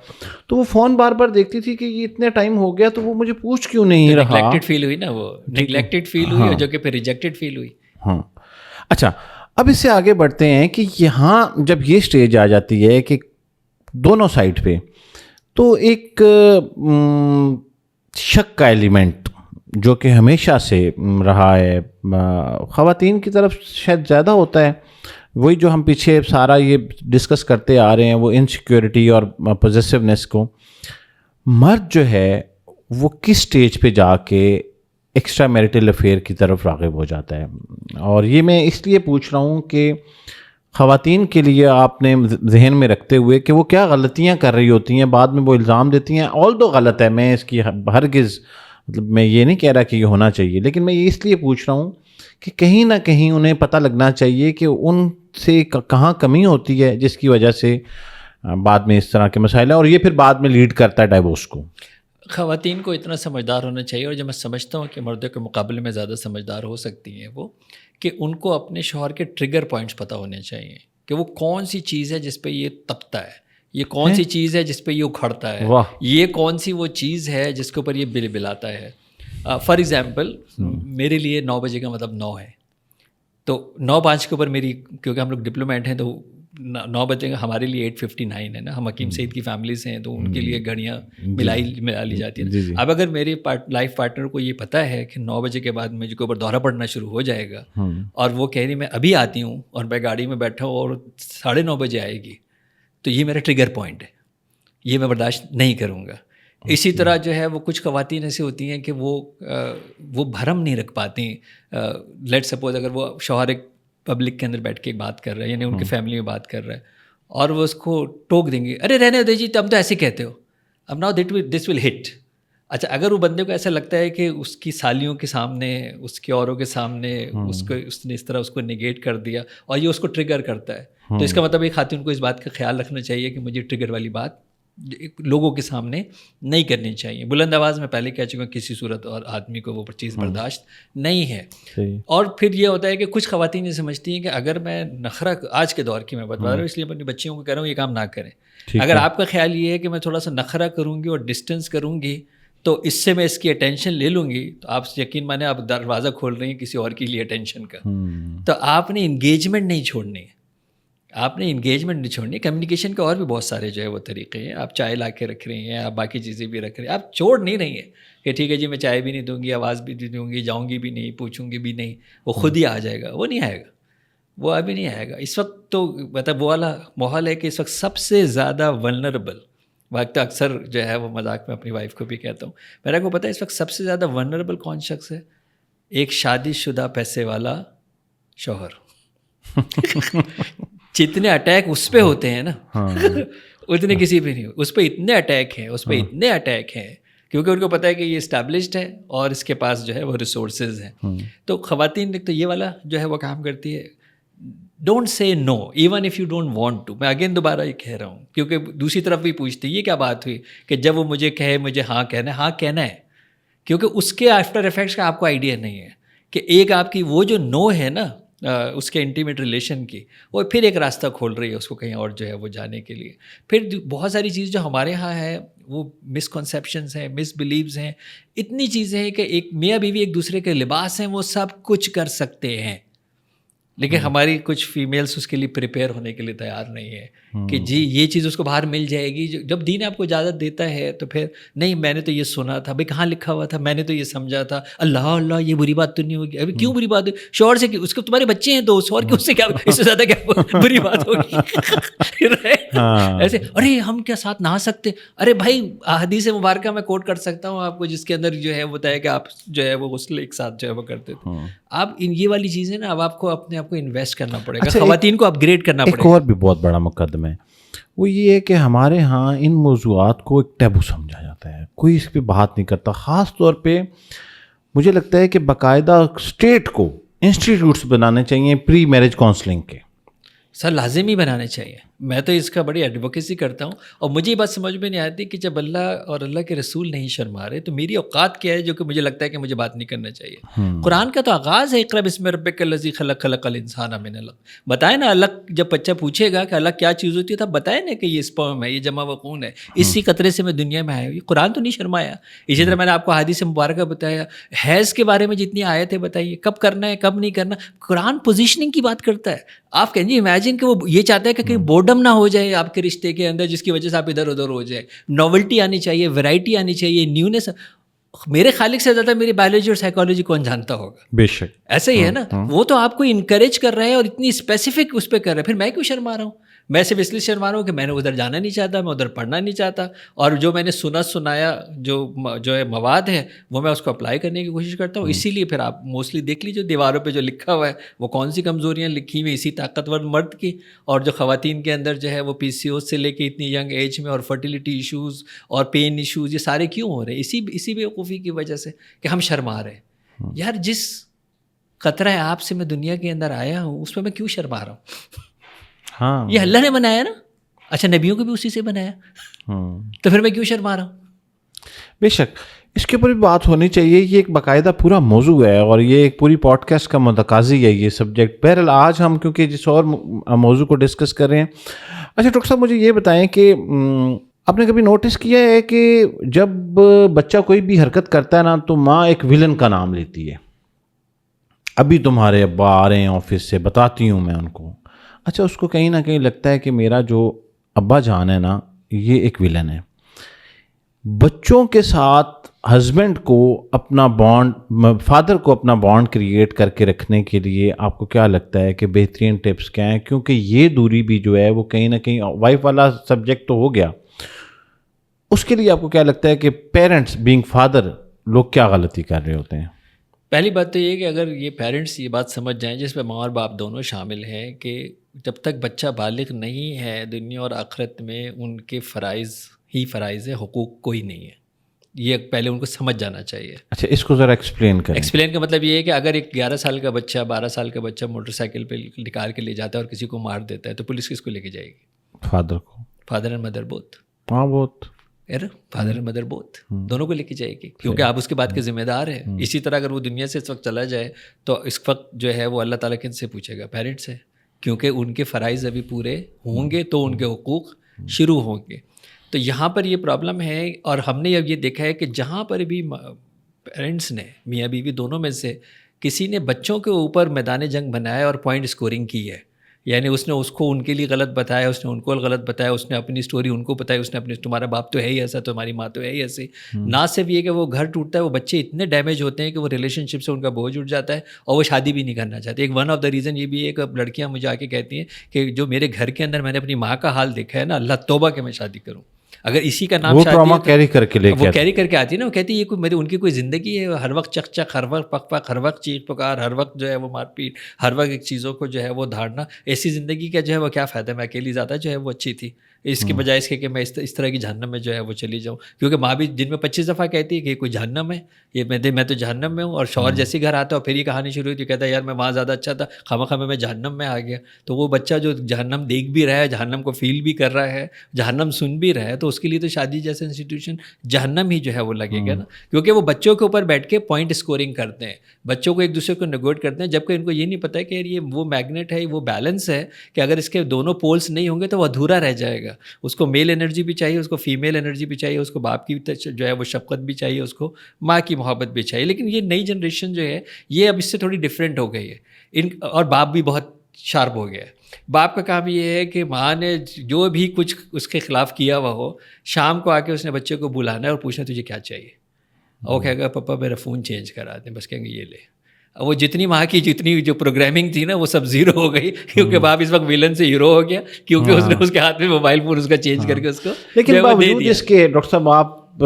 تو وہ فون بار بار دیکھتی تھی کہ یہ اتنے ٹائم ہو گیا تو وہ مجھے پوچھ کیوں نہیں رہا. نیگلیکٹڈ فیل ہوئی نا, وہ نیگلیکٹڈ فیل ہوئی جو کہ پھر ریجیکٹڈ فیل ہوئی. ہاں. اچھا, اب اس سے آگے بڑھتے ہیں کہ یہاں جب یہ اسٹیج آ جاتی ہے کہ دونوں سائڈ پہ تو ایک شک کا ایلیمنٹ جو کہ ہمیشہ سے رہا ہے خواتین کی طرف شاید زیادہ ہوتا ہے, وہی جو ہم پیچھے سارا یہ ڈسکس کرتے آ رہے ہیں وہ انسیکیورٹی اور پوزیسونیس کو. مرد جو ہے وہ کس سٹیج پہ جا کے ایکسٹرا میریٹل افیئر کی طرف راغب ہو جاتا ہے؟ اور یہ میں اس لیے پوچھ رہا ہوں کہ خواتین کے لیے آپ نے ذہن میں رکھتے ہوئے کہ وہ کیا غلطیاں کر رہی ہوتی ہیں, بعد میں وہ الزام دیتی ہیں. آلدو غلط ہے, میں اس کی ہرگز مطلب میں یہ نہیں کہہ رہا کہ یہ ہونا چاہیے, لیکن میں یہ اس لیے پوچھ رہا ہوں کہ کہیں نہ کہیں انہیں پتہ لگنا چاہیے کہ ان سے کہاں کمی ہوتی ہے جس کی وجہ سے بعد میں اس طرح کے مسائل ہیں اور یہ پھر بعد میں لیڈ کرتا ہے ڈائیورس کو. خواتین کو اتنا سمجھدار ہونا چاہیے, اور جب میں سمجھتا ہوں کہ مردوں کے مقابلے میں زیادہ سمجھدار ہو سکتی ہیں وہ, کہ ان کو اپنے شوہر کے ٹریگر پوائنٹس پتہ ہونے چاہیے کہ وہ کون سی چیز ہے جس پہ یہ تپتا ہے, یہ کون سی چیز ہے جس پہ یہ اکھڑتا ہے, یہ کون سی وہ چیز ہے جس کے اوپر یہ بل بلاتا ہے. فار ایگزامپل میرے لیے 9 بجے کا مطلب 9 ہے, تو 9:05 کے اوپر میری, کیونکہ ہم لوگ ڈپلومیٹ ہیں تو 9 بجے ہمارے لیے 8:59 ہے نا, ہم حکیم سعید کی فیملی سے ہیں تو ان کے لیے گھڑیاں ملا لی جاتی ہیں. اب اگر میرے لائف پارٹنر کو یہ پتہ ہے کہ 9 بجے کے بعد مجھ کے اوپر دورہ پڑنا شروع ہو جائے گا اور وہ کہہ رہی میں ابھی آتی ہوں اور میں گاڑی میں بیٹھا ہوں اور 9:30 بجے آئے گی, تو یہ میرا ٹریگر پوائنٹ ہے, یہ میں برداشت نہیں کروں گا. اسی طرح جو ہے وہ کچھ خواتین ایسی ہوتی ہیں کہ وہ بھرم نہیں رکھ پاتی. لیٹ سپوز اگر وہ شوہر ایک پبلک کے اندر بیٹھ کے بات کر رہا ہے, یعنی ان کی فیملی میں بات کر رہا ہے, اور وہ اس کو ٹوک دیں گے, ارے رہنے دو جی تم تو ایسے کہتے ہو, اب ناؤ دس ول ہٹ. اچھا اگر وہ بندے کو ایسا لگتا ہے کہ اس کی سالیوں کے سامنے, اس کے اوروں کے سامنے اس نے اس طرح اس کو نگیٹ کر دیا اور یہ اس کو ٹریگر کرتا ہے, تو اس کا مطلب ایک خاتون کو اس بات کا خیال رکھنا چاہیے کہ مجھے ٹریگر والی بات لوگوں کے سامنے نہیں کرنی چاہیے. بلند آواز میں پہلے کہہ چکا کسی صورت اور آدمی کو وہ چیز برداشت نہیں ہے. اور پھر یہ ہوتا ہے کہ کچھ خواتین یہ سمجھتی ہیں کہ اگر میں نخرہ, آج کے دور کی میں بتا رہا ہوں اس لیے اپنی بچیوں کو کہہ رہا ہوں یہ کام نہ کریں. اگر آپ کا خیال یہ ہے کہ میں تھوڑا سا نخرہ کروں گی اور ڈسٹینس کروں گی تو اس سے میں اس کی اٹینشن لے لوں گی, تو آپ یقین مانیں آپ دروازہ کھول رہی ہیں کسی اور کے لیے اٹینشن کا. تو آپ نے انگیجمنٹ نہیں چھوڑنی ہے, آپ نے انگیجمنٹ نہیں چھوڑنی. کمیونیکیشن کے اور بھی بہت سارے جو ہے وہ طریقے ہیں. آپ چائے لا کے رکھ رہی ہیں, آپ باقی چیزیں بھی رکھ رہے ہیں, آپ چھوڑ نہیں رہی ہیں کہ ٹھیک ہے جی میں چائے بھی نہیں دوں گی, آواز بھی نہیں دوں گی, جاؤں گی بھی نہیں, پوچھوں گی بھی نہیں, وہ خود ہی آ جائے گا. وہ نہیں آئے گا, وہ ابھی نہیں آئے گا. اس وقت تو مطلب وہ والا ماحول ہے کہ اس وقت سب سے زیادہ ولنریبل وقت, اکثر جو ہے وہ مذاق میں اپنی وائف کو بھی کہتا ہوں, میرا کو پتہ ہے اس وقت سب سے زیادہ ولنریبل کون شخص ہے؟ ایک شادی شدہ پیسے والا شوہر. جتنے اٹیک اس پہ ہوتے ہیں نا اتنے کسی پہ نہیں. اس پہ اتنے اٹیک ہیں, اس پہ اتنے اٹیک ہیں کیونکہ ان کو پتہ ہے کہ یہ اسٹیبلشڈ ہے اور اس کے پاس جو ہے وہ ریسورسز ہیں. تو خواتین تو یہ والا جو ہے وہ کام کرتی ہے, don't say no even if you don't want to. میں اگین دوبارہ یہ کہہ رہا ہوں کیونکہ دوسری طرف بھی پوچھتی یہ کیا بات ہوئی کہ جب وہ مجھے کہے مجھے ہاں کہنا ہے, ہاں کہنا ہے, کیونکہ اس کے آفٹر افیکٹس کا آپ کو آئیڈیا نہیں ہے کہ ایک آپ کی وہ جو نو ہے نا اس کے انٹیمیٹ ریلیشن کی, وہ پھر ایک راستہ کھول رہی ہے اس کو کہیں اور جو ہے وہ جانے کے لیے. پھر بہت ساری چیز جو ہمارے ہاں ہے وہ مس کنسیپشنز ہیں, مس بلیوز ہیں, اتنی چیزیں ہیں کہ ایک میاں بیوی ایک دوسرے کے لباس ہیں, وہ سب کچھ کر سکتے ہیں, لیکن ہماری کچھ فیمیلس اس کے لیے پریپیئر ہونے کے لیے تیار نہیں ہے کہ جی یہ چیز اس کو باہر مل جائے گی. جب دین آپ کو اجازت دیتا ہے تو پھر نہیں میں نے تو یہ سنا تھا, بھائی کہاں لکھا ہوا تھا, میں نے تو یہ سمجھا تھا, اللہ اللہ یہ بری بات تو نہیں ہوگی. ابھی کیوں بری بات ہے؟ شوہر سے اس کو تمہارے بچے ہیں دو, شوہر کے اس سے کیا اس سے زیادہ کیا بری بات ہوگی؟ ایسے ارے ہم کیا ساتھ نہا سکتے؟ ارے بھائی حدیث مبارکہ میں کوٹ کر سکتا ہوں آپ کو جس کے اندر جو ہے وہ بتایا کہ آپ جو ہے وہ غسل ایک ساتھ جو ہے وہ کرتے تھے. آپ یہ والی چیزیں نا اب آپ کو اپنے آپ کو انویسٹ کرنا پڑے گا, خواتین کو اپ گریڈ کرنا پڑے گا. ایک اور بھی بہت بڑا مقدمہ ہے وہ یہ ہے کہ ہمارے ہاں ان موضوعات کو ایک ٹیبو سمجھا جاتا ہے, کوئی اس پہ بات نہیں کرتا. خاص طور پہ مجھے لگتا ہے کہ باقاعدہ اسٹیٹ کو انسٹیٹیوٹس بنانے چاہیے پری میرج کاؤنسلنگ کے. سر لازم ہی بنانے چاہیے. میں تو اس کا بڑی ایڈوکیسی کرتا ہوں, اور مجھے یہ بات سمجھ میں نہیں آتی کہ جب اللہ اور اللہ کے رسول نہیں شرما رہے تو میری اوقات کیا ہے جو کہ مجھے لگتا ہے کہ مجھے بات نہیں کرنا چاہیے. قرآن کا تو آغاز ہے اقرأ بسم ربک الذی خلق خلق الانسان من علق. بتائیں نا, اللہ جب بچہ پوچھے گا کہ اللہ کیا چیز ہوتی ہے تب بتائیں نا کہ یہ اسپرم ہے, یہ جمع و خون ہے, اسی قطرے سے میں دنیا میں آیا ہوں. یہ قرآن تو نہیں شرمایا. اسی طرح میں نے آپ کو حدیث مبارکہ بتایا, حیض کے بارے میں جتنی آیتیں بتائیے, کب کرنا ہے کب نہیں کرنا. قرآن پوزیشننگ کی بات کرتا ہے. آپ کہیں گے امیجن کہ وہ یہ چاہتا ہے کہ کہیں بورڈم نہ ہو جائے آپ کے رشتے کے اندر جس کی وجہ سے آپ ادھر ادھر ہو جائے. نوولٹی آنی چاہیے, ویرائٹی آنی چاہیے, نیونیس. میرے خالق سے زیادہ میری بایولوجی اور سائیکالوجی کون جانتا ہوگا؟ بے شک ایسا ہی ہے نا. وہ تو آپ کو انکریج کر رہا ہے اور اتنی اسپیسیفک اس پہ کر رہا ہے. پھر میں کیوں شرما رہا ہوں؟ میں صرف اس لیے شرما رہا ہوں کہ میں نے ادھر جانا نہیں چاہتا, میں ادھر پڑھنا نہیں چاہتا, اور جو میں نے سنایا جو ہے مواد ہے وہ میں اس کو اپلائی کرنے کی کوشش کرتا ہوں. اسی لیے پھر آپ موسٹلی دیکھ لیجیے دیواروں پہ جو لکھا ہوا ہے وہ کون سی کمزوریاں لکھی ہوئی اسی طاقتور مرد کی, اور جو خواتین کے اندر جو ہے وہ پی سی او سے لے کے اتنی ینگ ایج میں, اور فرٹیلیٹی ایشوز اور پین ایشوز, یہ سارے کیوں ہو رہے ہیں؟ اسی بیوقوفی کی وجہ سے کہ ہم شرما رہے ہیں. یار جس قطرہ آپ سے میں دنیا کے اندر آیا ہوں اس پہ میں کیوں شرما رہا ہوں؟ ہاں یہ اللہ نے بنایا نا. اچھا نبیوں کو بھی اسی سے بنایا, تو پھر میں کیوں شرما رہا ہوں؟ بے شک اس کے اوپر بھی بات ہونی چاہیے. یہ ایک باقاعدہ پورا موضوع ہے اور یہ ایک پوری پوڈ کاسٹ کا متقاضی ہے یہ سبجیکٹ. بہرحال آج ہم کیونکہ جس اور موضوع کو ڈسکس کر رہے ہیں. اچھا ڈاکٹر صاحب مجھے یہ بتائیں کہ آپ نے کبھی نوٹس کیا ہے کہ جب بچہ کوئی بھی حرکت کرتا ہے نا تو ماں ایک ولن کا نام لیتی ہے. ابھی تمہارے ابا آ رہے ہیں آفس سے, بتاتی ہوں میں ان کو, اچھا اس کو کہیں نہ کہیں لگتا ہے کہ میرا جو ابا جان ہے نا یہ ایک ویلن ہے. بچوں کے ساتھ ہسبینڈ کو اپنا بانڈ، فادر کو اپنا بانڈ کریٹ کر کے رکھنے کے لیے آپ کو کیا لگتا ہے کہ بہترین ٹپس کیا ہیں؟ کیونکہ یہ دوری بھی جو ہے وہ کہیں نہ کہیں وائف والا سبجیکٹ تو ہو گیا، اس کے لیے آپ کو کیا لگتا ہے کہ پیرنٹس بینگ فادر لوگ کیا غلطی کر رہے ہوتے ہیں؟ پہلی بات تو یہ کہ اگر یہ پیرنٹس یہ بات سمجھ جائیں جس میں ماں اور باپ دونوں شامل ہیں کہ جب تک بچہ بالغ نہیں ہے دنیا اور آخرت میں ان کے فرائض ہی فرائض ہے، حقوق کوئی نہیں ہے. یہ پہلے ان کو سمجھ جانا چاہیے. اچھا اس کو ذرا ایکسپلین کریں. ایکسپلین کا مطلب یہ ہے کہ اگر ایک 11 سال کا بچہ 12 سال کا بچہ موٹر سائیکل پہ نکال کے لے جاتا ہے اور کسی کو مار دیتا ہے تو پولیس کس کو لے کے جائے گی؟ فادر کو. Father and mother both. ہاں بہت فادر اینڈ مدر بوتھ دونوں کو لے کے جائے گی کیونکہ آپ اس کے بعد کے ذمہ دار ہیں. اسی طرح اگر وہ دنیا سے اس وقت چلا جائے تو اس وقت جو ہے وہ اللہ تعالیٰ کن سے پوچھے گا؟ پیرنٹس سے، کیونکہ ان کے فرائض ابھی پورے ہوں گے تو ان کے حقوق شروع ہوں گے. تو یہاں پر یہ پرابلم ہے. اور ہم نے اب یہ دیکھا ہے کہ جہاں پر بھی پیرنٹس نے میاں بیوی دونوں میں سے کسی نے بچوں کے اوپر میدان جنگ بنایا اور پوائنٹ اسکورنگ کی ہے، یعنی اس نے اس کو ان کے لیے غلط بتایا، اس نے ان کو غلط بتایا، اس نے اپنی اسٹوری ان کو بتائی، اس نے اپنی تمہارا باپ تو ہے ہی ایسا، تمہاری ماں تو ہے ہی ایسی. نہ صرف یہ کہ وہ گھر ٹوٹتا ہے، وہ بچے اتنے ڈیمیج ہوتے ہیں کہ وہ ریلیشن شپ سے ان کا بوجھ اٹھ جاتا ہے اور وہ شادی بھی نہیں کرنا چاہتے. ایک ون آف دا ریزن یہ بھی ہے کہ لڑکیاں مجھے آ کے کہتی ہیں کہ جو میرے گھر کے اندر میں نے اپنی ماں کا حال دیکھا ہے نا، اللہ توبہ کہ میں شادی کروں. اگر اسی کا نام شادی ہے کیری کر کے لے کے وہ کیری کر کے آتی ہے نا، وہ کہتی ہے یہ کوئی میری ان کی کوئی زندگی ہے، ہر وقت چک چک، ہر وقت پک پک، ہر وقت چیخ پکار، ہر وقت جو ہے وہ مار پیٹ، ہر وقت ایک چیزوں کو جو ہے وہ دھاڑنا. ایسی زندگی کا جو ہے وہ کیا فائدہ؟ میں اکیلی زیادہ جو ہے وہ اچھی تھی اس کے بجائے اس کے کہ میں اس طرح کی جہنم میں جو ہے وہ چلی جاؤں. کیونکہ ماں بھی دن میں 25 دفعہ کہتی ہے کہ یہ کوئی جہنم ہے، یہ میں تو جہنم میں ہوں. اور شوہر جیسے گھر آتا ہے اور پھر یہ کہانی شروع ہوئی تو کہتا ہے یار میں وہاں زیادہ اچھا تھا، خواہ میں جہنم میں آ گیا. تو وہ بچہ جو جہنم دیکھ بھی رہا ہے، جہنم کو فیل بھی کر رہا ہے، جہنم سن بھی رہا ہے، تو اس کے لیے تو شادی جیسے انسٹیٹیوشن جہنم ہی جو ہے وہ لگے گا نا. کیونکہ وہ بچوں کے اوپر بیٹھ کے پوائنٹ اسکورنگ کرتے ہیں، بچوں کو ایک دوسرے کو نیگوٹ کرتے ہیں، جبکہ ان کو یہ نہیں پتہ کہ یہ وہ میگنیٹ ہے، وہ بیلنس ہے کہ اگر اس کے دونوں پولس نہیں ہوں گے تو وہ ادھورا رہ جائے گا. اس کو میل انرجی بھی چاہیے، اس کو فیمیل انرجی بھی چاہیے، اس کو باپ کی جو ہے وہ شفقت بھی چاہیے، اس کو ماں کی محبت بھی چاہیے. لیکن یہ نئی جنریشن جو ہے یہ اب اس سے تھوڑی ڈفرینٹ ہو گئی ہے اور باپ بھی بہت شارپ ہو گیا ہے. باپ کا کام یہ ہے کہ ماں نے جو بھی کچھ اس کے خلاف کیا ہوا ہو، شام کو آ کے اس نے بچے کو بلانا ہے اور پوچھنا تجھے کیا چاہیے. وہ کہے گا پپا میرا فون چینج کرا دیں، بس کہیں گے یہ لے. وہ جتنی ماں کی جتنی جو پروگرامنگ تھی نا وہ سب زیرو ہو گئی، کیونکہ باپ اس وقت ویلن سے ہیرو ہو گیا، کیونکہ اس نے اس کے ہاتھ میں موبائل فون اس کا چینج کر کے اس کو. لیکن باوجود اس کے ڈاکٹر صاحب آپ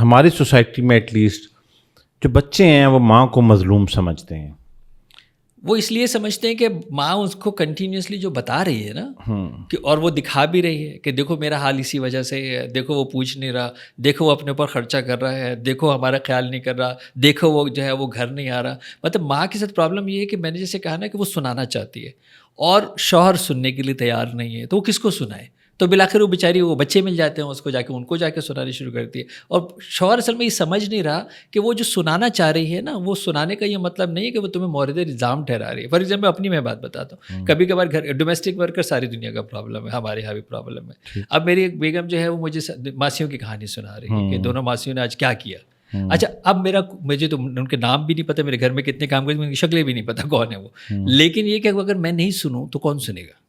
ہماری سوسائٹی میں ایٹ لیسٹ جو بچے ہیں وہ ماں کو مظلوم سمجھتے ہیں. وہ اس لیے سمجھتے ہیں کہ ماں اس کو کنٹینیوسلی جو بتا رہی ہے نا کہ اور وہ دکھا بھی رہی ہے کہ دیکھو میرا حال اسی وجہ سے ہے، دیکھو وہ پوچھ نہیں رہا، دیکھو وہ اپنے اوپر خرچہ کر رہا ہے، دیکھو ہمارا خیال نہیں کر رہا، دیکھو وہ جو ہے وہ گھر نہیں آ رہا. مطلب ماں کے ساتھ پرابلم یہ ہے کہ میں نے جیسے کہا نا کہ وہ سنانا چاہتی ہے اور شوہر سننے کے لیے تیار نہیں ہے، تو وہ کس کو سنائے؟ تو بالآخر وہ بیچاری وہ بچے مل جاتے ہیں اس کو جا کے ان کو جا کے سنانی شروع کرتی ہے. اور شوہر اصل میں یہ سمجھ نہیں رہا کہ وہ جو سنانا چاہ رہی ہے نا، وہ سنانے کا یہ مطلب نہیں ہے کہ وہ تمہیں مورد الزام ٹھہرا رہی ہے. فار ایگزامپل اپنی میں بات بتاتا ہوں، کبھی کبھار گھر ڈومیسٹک ورکر ساری دنیا کا پرابلم ہے، ہمارے یہاں بھی پرابلم ہے. اب میری ایک بیگم جو ہے وہ مجھے ماسیوں کی کہانی سنا رہی ہے کہ دونوں ماسیوں نے آج کیا کیا. اچھا اب مجھے تو ان کے نام بھی نہیں پتہ، میرے گھر میں کتنے کام کرتے ان کی شکلیں بھی نہیں پتہ کون ہے وہ، لیکن یہ کہ اگر میں نہیں سنوں تو کون سنے گا؟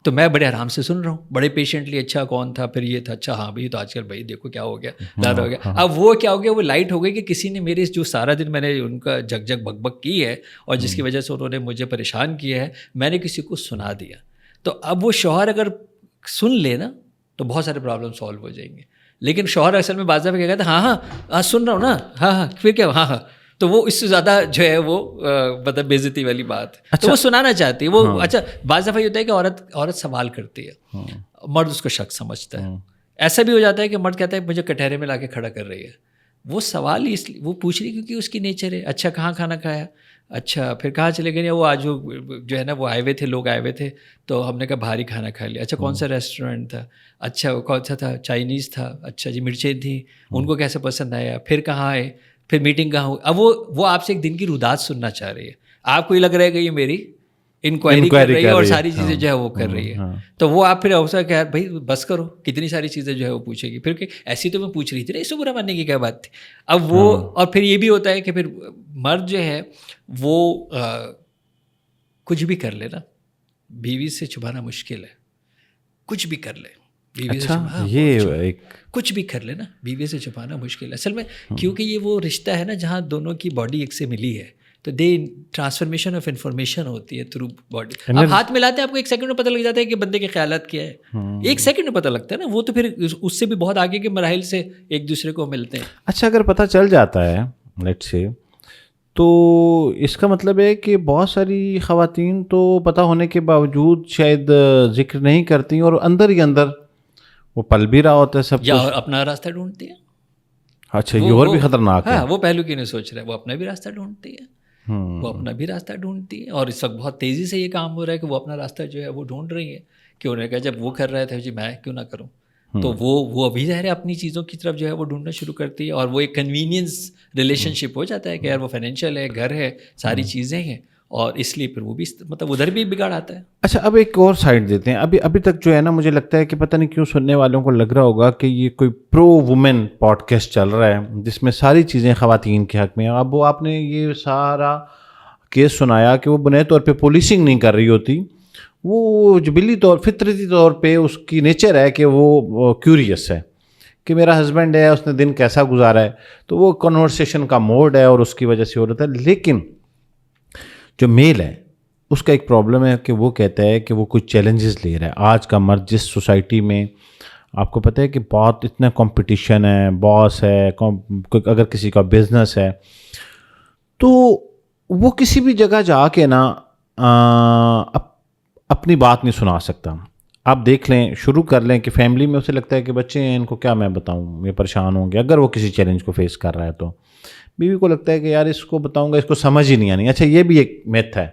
تو میں بڑے آرام سے سن رہا ہوں، بڑے پیشنٹلی. اچھا کون تھا؟ پھر یہ تھا. اچھا ہاں بھائی تو آج کل بھائی دیکھو کیا ہو گیا، زیادہ ہو گیا. اب وہ کیا ہو گیا، وہ لائٹ ہو گئی کہ کسی نے میرے جو سارا دن میں نے ان کا جگ جگ بک بک کی ہے اور جس کی وجہ سے انہوں نے مجھے پریشان کیا ہے، میں نے کسی کو سنا دیا. تو اب وہ شوہر اگر سن لے نا تو بہت سارے پرابلم سالو ہو جائیں گے. لیکن شوہر اصل میں بعض دفعہ کیا کہتا ہے ہاں ہاں سن رہا ہوں نا، ہاں ہاں پھر کیا ہاں ہاں، تو وہ اس سے زیادہ جو ہے وہ مطلب بے عزتی والی بات ہے. تو وہ سنانا چاہتی ہے وہ. اچھا بعض دفعہ یہ ہوتا ہے کہ عورت سوال کرتی ہے، مرد اس کو شک سمجھتا ہے. ایسا بھی ہو جاتا ہے کہ مرد کہتا ہے مجھے کٹہرے میں لا کے کھڑا کر رہی ہے. وہ سوال اس لیے وہ پوچھ رہی کیونکہ اس کی نیچر ہے. اچھا کہاں کھانا کھایا؟ اچھا پھر کہاں چلے گئے؟ وہ آج جو ہے نا وہ آئے ہوئے تھے، لوگ آئے ہوئے تھے تو ہم نے کہا باہر ہی کھانا کھا لیا. اچھا کون سا ریسٹورینٹ تھا؟ اچھا وہ کون سا تھا؟ چائنیز تھا. اچھا جی مرچیں تھیں، ان کو کیسے پسند آیا؟ پھر کہاں آئے؟ پھر میٹنگ کہاں ہوئی؟ اب وہ آپ سے ایک دن کی رودات سننا چاہ رہی ہے. آپ کو یہ لگ رہا ہے کہ یہ میری انکوائری کر رہی ہے اور ساری چیزیں جو ہے وہ کر رہی ہے. تو وہ آپ پھر اوسا کہ بھائی بس کرو، کتنی ساری چیزیں جو ہے وہ پوچھے گی. پھر کہ ایسی تو میں پوچھ رہی تھی نا، اس سے برا ماننے کی کیا بات تھی؟ اب وہ اور پھر یہ بھی ہوتا ہے کہ پھر مرد جو ہے وہ کچھ بھی کر لے نا، بیوی سے چھپانا مشکل ہے. کچھ بھی کر لے بیوی سے اچھا یہ ایک کچھ بھی کر لے نا, بیوی سے چھپانا مشکل ہے اصل میں, کیونکہ یہ وہ رشتہ ہے نا جہاں دونوں کی باڈی ایک سے ملی ہے, تو دے ٹرانسفارمیشن آف انفارمیشن ہوتی ہے تھرو باڈی. آپ ہاتھ ملاتے ہیں, آپ کو 1 سیکنڈ میں پتہ لگ جاتا ہے کہ بندے کے خیالات کیا ہے, 1 سیکنڈ میں پتہ لگتا ہے نا. وہ تو پھر اس سے بھی بہت آگے کے مراحل سے ایک دوسرے کو ملتے ہیں. اچھا اگر پتہ چل جاتا ہے لیٹ سے, تو اس کا مطلب ہے کہ بہت ساری خواتین تو پتہ ہونے کے باوجود شاید ذکر نہیں کرتی, اور اندر ہی اندر وہ پل بھی رہا ہوتا ہے سب یا کچھ. اپنا راستہ ڈھونڈتی ہے. اچھا یہ اور بھی خطرناک ہے. ہاں وہ پہلو کی نہیں سوچ رہا ہے, وہ اپنا بھی راستہ ڈھونڈتی ہے, وہ اپنا بھی راستہ ڈھونڈتی ہے. اور اس وقت بہت تیزی سے یہ کام ہو رہا ہے کہ وہ اپنا راستہ جو ہے وہ ڈھونڈ رہی ہے, کہ انہوں نے کہا جب وہ کر رہے تھے جی میں کیوں نہ کروں, تو وہ ابھی ظاہر ہے اپنی چیزوں کی طرف جو ہے وہ ڈھونڈنا شروع کرتی ہے, اور وہ ایک کنوینئنس ریلیشن شپ ہو جاتا ہے کہ یار وہ فائنینشیل ہے, گھر ہے, ساری چیزیں ہیں, اور اس لیے پھر وہ بھی مطلب ادھر بھی بگاڑ آتا ہے. اچھا اب ایک اور سائڈ دیتے ہیں. ابھی تک جو ہے نا مجھے لگتا ہے کہ پتہ نہیں کیوں سننے والوں کو لگ رہا ہوگا کہ یہ کوئی پرو وومن پوڈ کاسٹ چل رہا ہے جس میں ساری چیزیں خواتین کے حق میں ہیں. اب وہ آپ نے یہ سارا کیس سنایا کہ وہ بنیادی طور پہ پولیسنگ نہیں کر رہی ہوتی, وہ جبلی طور فطرتی طور پہ اس کی نیچر ہے کہ وہ کیوریس ہے کہ میرا ہسبینڈ ہے, اس نے دن کیسا گزارا ہے, تو وہ کنورسیشن کا موڈ ہے اور اس کی وجہ سے ہو رہتا ہے. لیکن جو میل ہے اس کا ایک پرابلم ہے کہ وہ کہتا ہے کہ وہ کچھ چیلنجز لے رہا ہے. آج کا مرد جس سوسائٹی میں آپ کو پتہ ہے کہ بہت اتنا کمپٹیشن ہے, باس ہے, اگر کسی کا بزنس ہے تو وہ کسی بھی جگہ جا کے نا اپنی بات نہیں سنا سکتا. آپ دیکھ لیں, شروع کر لیں کہ فیملی میں اسے لگتا ہے کہ بچے ہیں, ان کو کیا میں بتاؤں, یہ پریشان ہوں گے. اگر وہ کسی چیلنج کو فیس کر رہا ہے تو بیوی کو لگتا ہے کہ یار اس کو بتاؤں گا اس کو سمجھ ہی نہیں آنی. اچھا یہ بھی ایک میتھ ہے,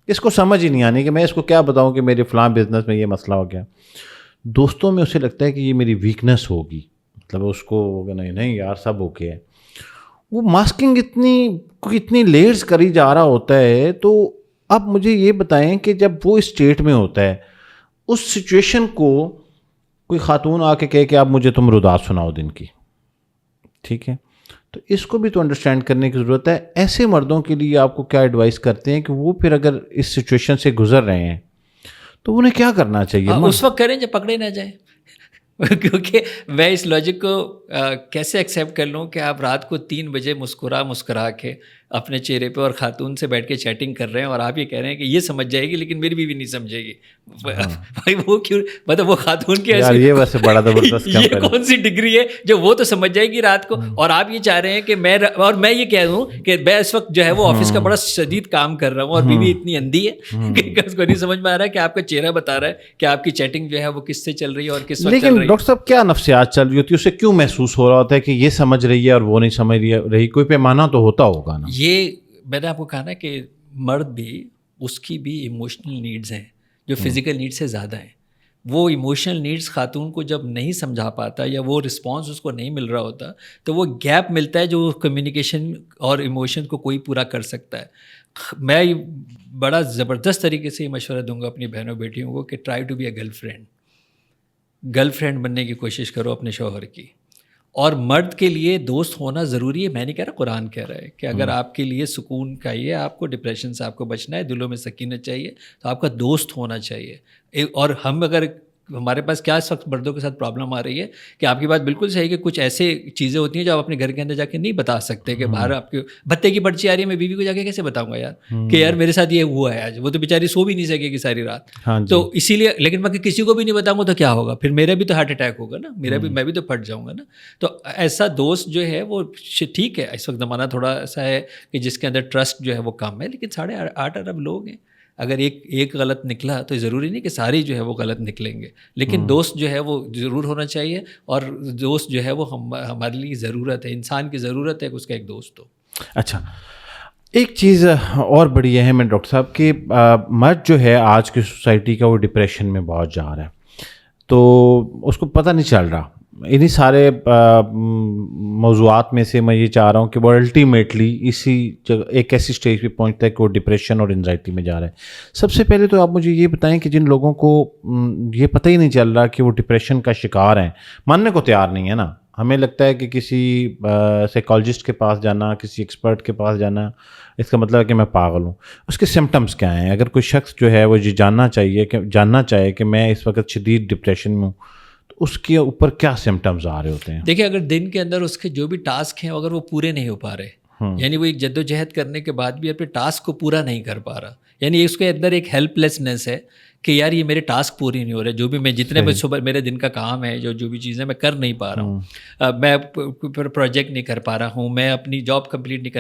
اس کو سمجھ ہی نہیں آنی کہ میں اس کو کیا بتاؤں کہ میرے فلاں بزنس میں یہ مسئلہ ہو گیا. دوستوں میں اسے لگتا ہے کہ یہ میری ویکنس ہوگی, مطلب اس کو نہیں یار سب اوکے ہے. وہ ماسکنگ اتنی لیئرز کری جا رہا ہوتا ہے. تو اب مجھے یہ بتائیں کہ جب وہ اسٹیٹ میں ہوتا ہے, اس سچویشن کو کوئی خاتون آ کے کہے کہ آپ مجھے تم رودات سناؤ دن کی, ٹھیک ہے, تو اس کو بھی تو انڈرسٹینڈ کرنے کی ضرورت ہے. ایسے مردوں کے لیے آپ کو کیا ایڈوائز کرتے ہیں کہ وہ پھر اگر اس سچویشن سے گزر رہے ہیں تو انہیں کیا کرنا چاہیے؟ اس وقت کریں جب پکڑے نہ جائیں. کیونکہ میں اس لاجک کو کیسے ایکسیپٹ کر لوں کہ آپ رات کو 3 بجے مسکرا کے اپنے چہرے پہ اور خاتون سے بیٹھ کے چیٹنگ کر رہے ہیں, اور آپ یہ کہہ رہے ہیں کہ یہ سمجھ جائے گی لیکن میری بیوی نہیں سمجھے گی. بھائی وہ کیوں, مطلب وہ خاتون کی یہ ویسے بڑا زبردست یہ کون سی ڈگری ہے جو وہ تو سمجھ جائے گی رات کو, اور آپ یہ چاہ رہے ہیں کہ میں یہ کہہ دوں کہ میں اس وقت جو ہے وہ آفس کا بڑا شدید کام کر رہا ہوں اور بیوی اتنی اندھی ہے کہ اس کو نہیں سمجھ میں آ رہا ہے کہ آپ کا چہرہ بتا رہا ہے کہ آپ کی چیٹنگ جو ہے وہ کس سے چل رہی ہے اور کس وقت چل رہی ہے. لیکن ڈاکٹر صاحب کیا نفسیات چل رہی ہوتی ہے, اسے کیوں محسوس ہو رہا ہوتا ہے کہ یہ سمجھ رہی ہے اور وہ نہیں سمجھ رہی؟ کوئی پیمانہ تو ہوتا ہوگا نا. یہ میں نے آپ کو کہا نا کہ مرد بھی اس کی بھی ایموشنل نیڈز ہیں جو فزیکل نیڈز سے زیادہ ہیں. وہ ایموشنل نیڈز خاتون کو جب نہیں سمجھا پاتا یا وہ رسپانس اس کو نہیں مل رہا ہوتا تو وہ گیپ ملتا ہے جو کمیونیکیشن اور ایموشن کو کوئی پورا کر سکتا ہے. میں بڑا زبردست طریقے سے یہ مشورہ دوں گا اپنی بہنوں بیٹیوں کو کہ try to be a girlfriend بننے کی کوشش کرو اپنے شوہر کی. اور مرد کے لیے دوست ہونا ضروری ہے. میں نہیں کہہ رہا, قرآن کہہ رہا ہے کہ اگر آپ کے لیے سکون چاہیے, آپ کو ڈپریشن سے آپ کو بچنا ہے, دلوں میں سکینت چاہیے, تو آپ کا دوست ہونا چاہیے. اور ہم اگر ہمارے پاس کیا اس وقت مردوں کے ساتھ پرابلم آ رہی ہے کہ آپ کی بات بالکل صحیح کہ کچھ ایسے چیزیں ہوتی ہیں جو آپ اپنے گھر کے اندر جا کے نہیں بتا سکتے کہ باہر آپ کے بھتے کی پرچی آ رہی ہے, میں بیوی کو جا کے کیسے بتاؤں گا یار کہ یار میرے ساتھ یہ ہوا ہے آج. وہ تو بیچاری سو بھی نہیں سکے گی ساری رات. تو اسی لیے, لیکن میں کسی کو بھی نہیں بتاؤں گا تو کیا ہوگا, پھر میرا بھی تو ہارٹ اٹیک ہوگا نا, میں بھی تو پھٹ جاؤں گا نا. تو ایسا دوست جو ہے وہ ٹھیک ہے. اس وقت زمانہ تھوڑا ایسا ہے کہ جس کے اندر ٹرسٹ جو ہے وہ کم ہے, لیکن 8.5 ارب لوگ ہیں. اگر ایک غلط نکلا تو ضروری نہیں کہ سارے جو ہے وہ غلط نکلیں گے, لیکن دوست جو ہے وہ ضرور ہونا چاہیے. اور دوست جو ہے وہ ہمارے لیے ضرورت ہے, انسان کی ضرورت ہے کہ اس کا ایک دوست ہو. اچھا ایک چیز اور بڑی اہم ہے ڈاکٹر صاحب کہ مرد جو ہے آج کی سوسائٹی کا وہ ڈپریشن میں بہت جا رہا ہے, تو اس کو پتہ نہیں چل رہا. انہی سارے موضوعات میں سے میں یہ چاہ رہا ہوں کہ وہ الٹیمیٹلی اسی جگہ ایک ایسی اسٹیج پہ پہنچتا ہے کہ وہ ڈپریشن اور انزائٹی میں جا رہا ہے. سب سے پہلے تو آپ مجھے یہ بتائیں کہ جن لوگوں کو یہ پتہ ہی نہیں چل رہا کہ وہ ڈپریشن کا شکار ہیں, ماننے کو تیار نہیں ہے نا, ہمیں لگتا ہے کہ کسی سائیکالوجسٹ کے پاس جانا, کسی ایکسپرٹ کے پاس جانا, اس کا مطلب ہے کہ میں پاگل ہوں. اس کے سمٹمز کیا ہیں؟ اگر کوئی شخص جو ہے وہ جاننا چاہے کہ میں اس وقت شدید ڈپریشن میں ہوں, تو اس کے اوپر کیا سمٹمز آ رہے ہوتے ہیں؟ دیکھیں, اگر دن کے اندر اس کے جو بھی ٹاسک ہیں اگر وہ پورے نہیں ہو پا رہے, یعنی وہ ایک جد و جہد کرنے کے بعد بھی اپنے ٹاسک کو پورا نہیں کر پا رہا, یعنی اس کے اندر ایک ہیلپ لیسنس ہے کہ یار یہ میرے ٹاسک پوری نہیں ہو رہے, جو بھی میں جتنے میں صبح میرے دن کا کام ہے, جو بھی چیزیں میں کر نہیں پا رہا ہوں, میں پروجیکٹ نہیں کر پا رہا ہوں, میں اپنی جاب کمپلیٹ نہیں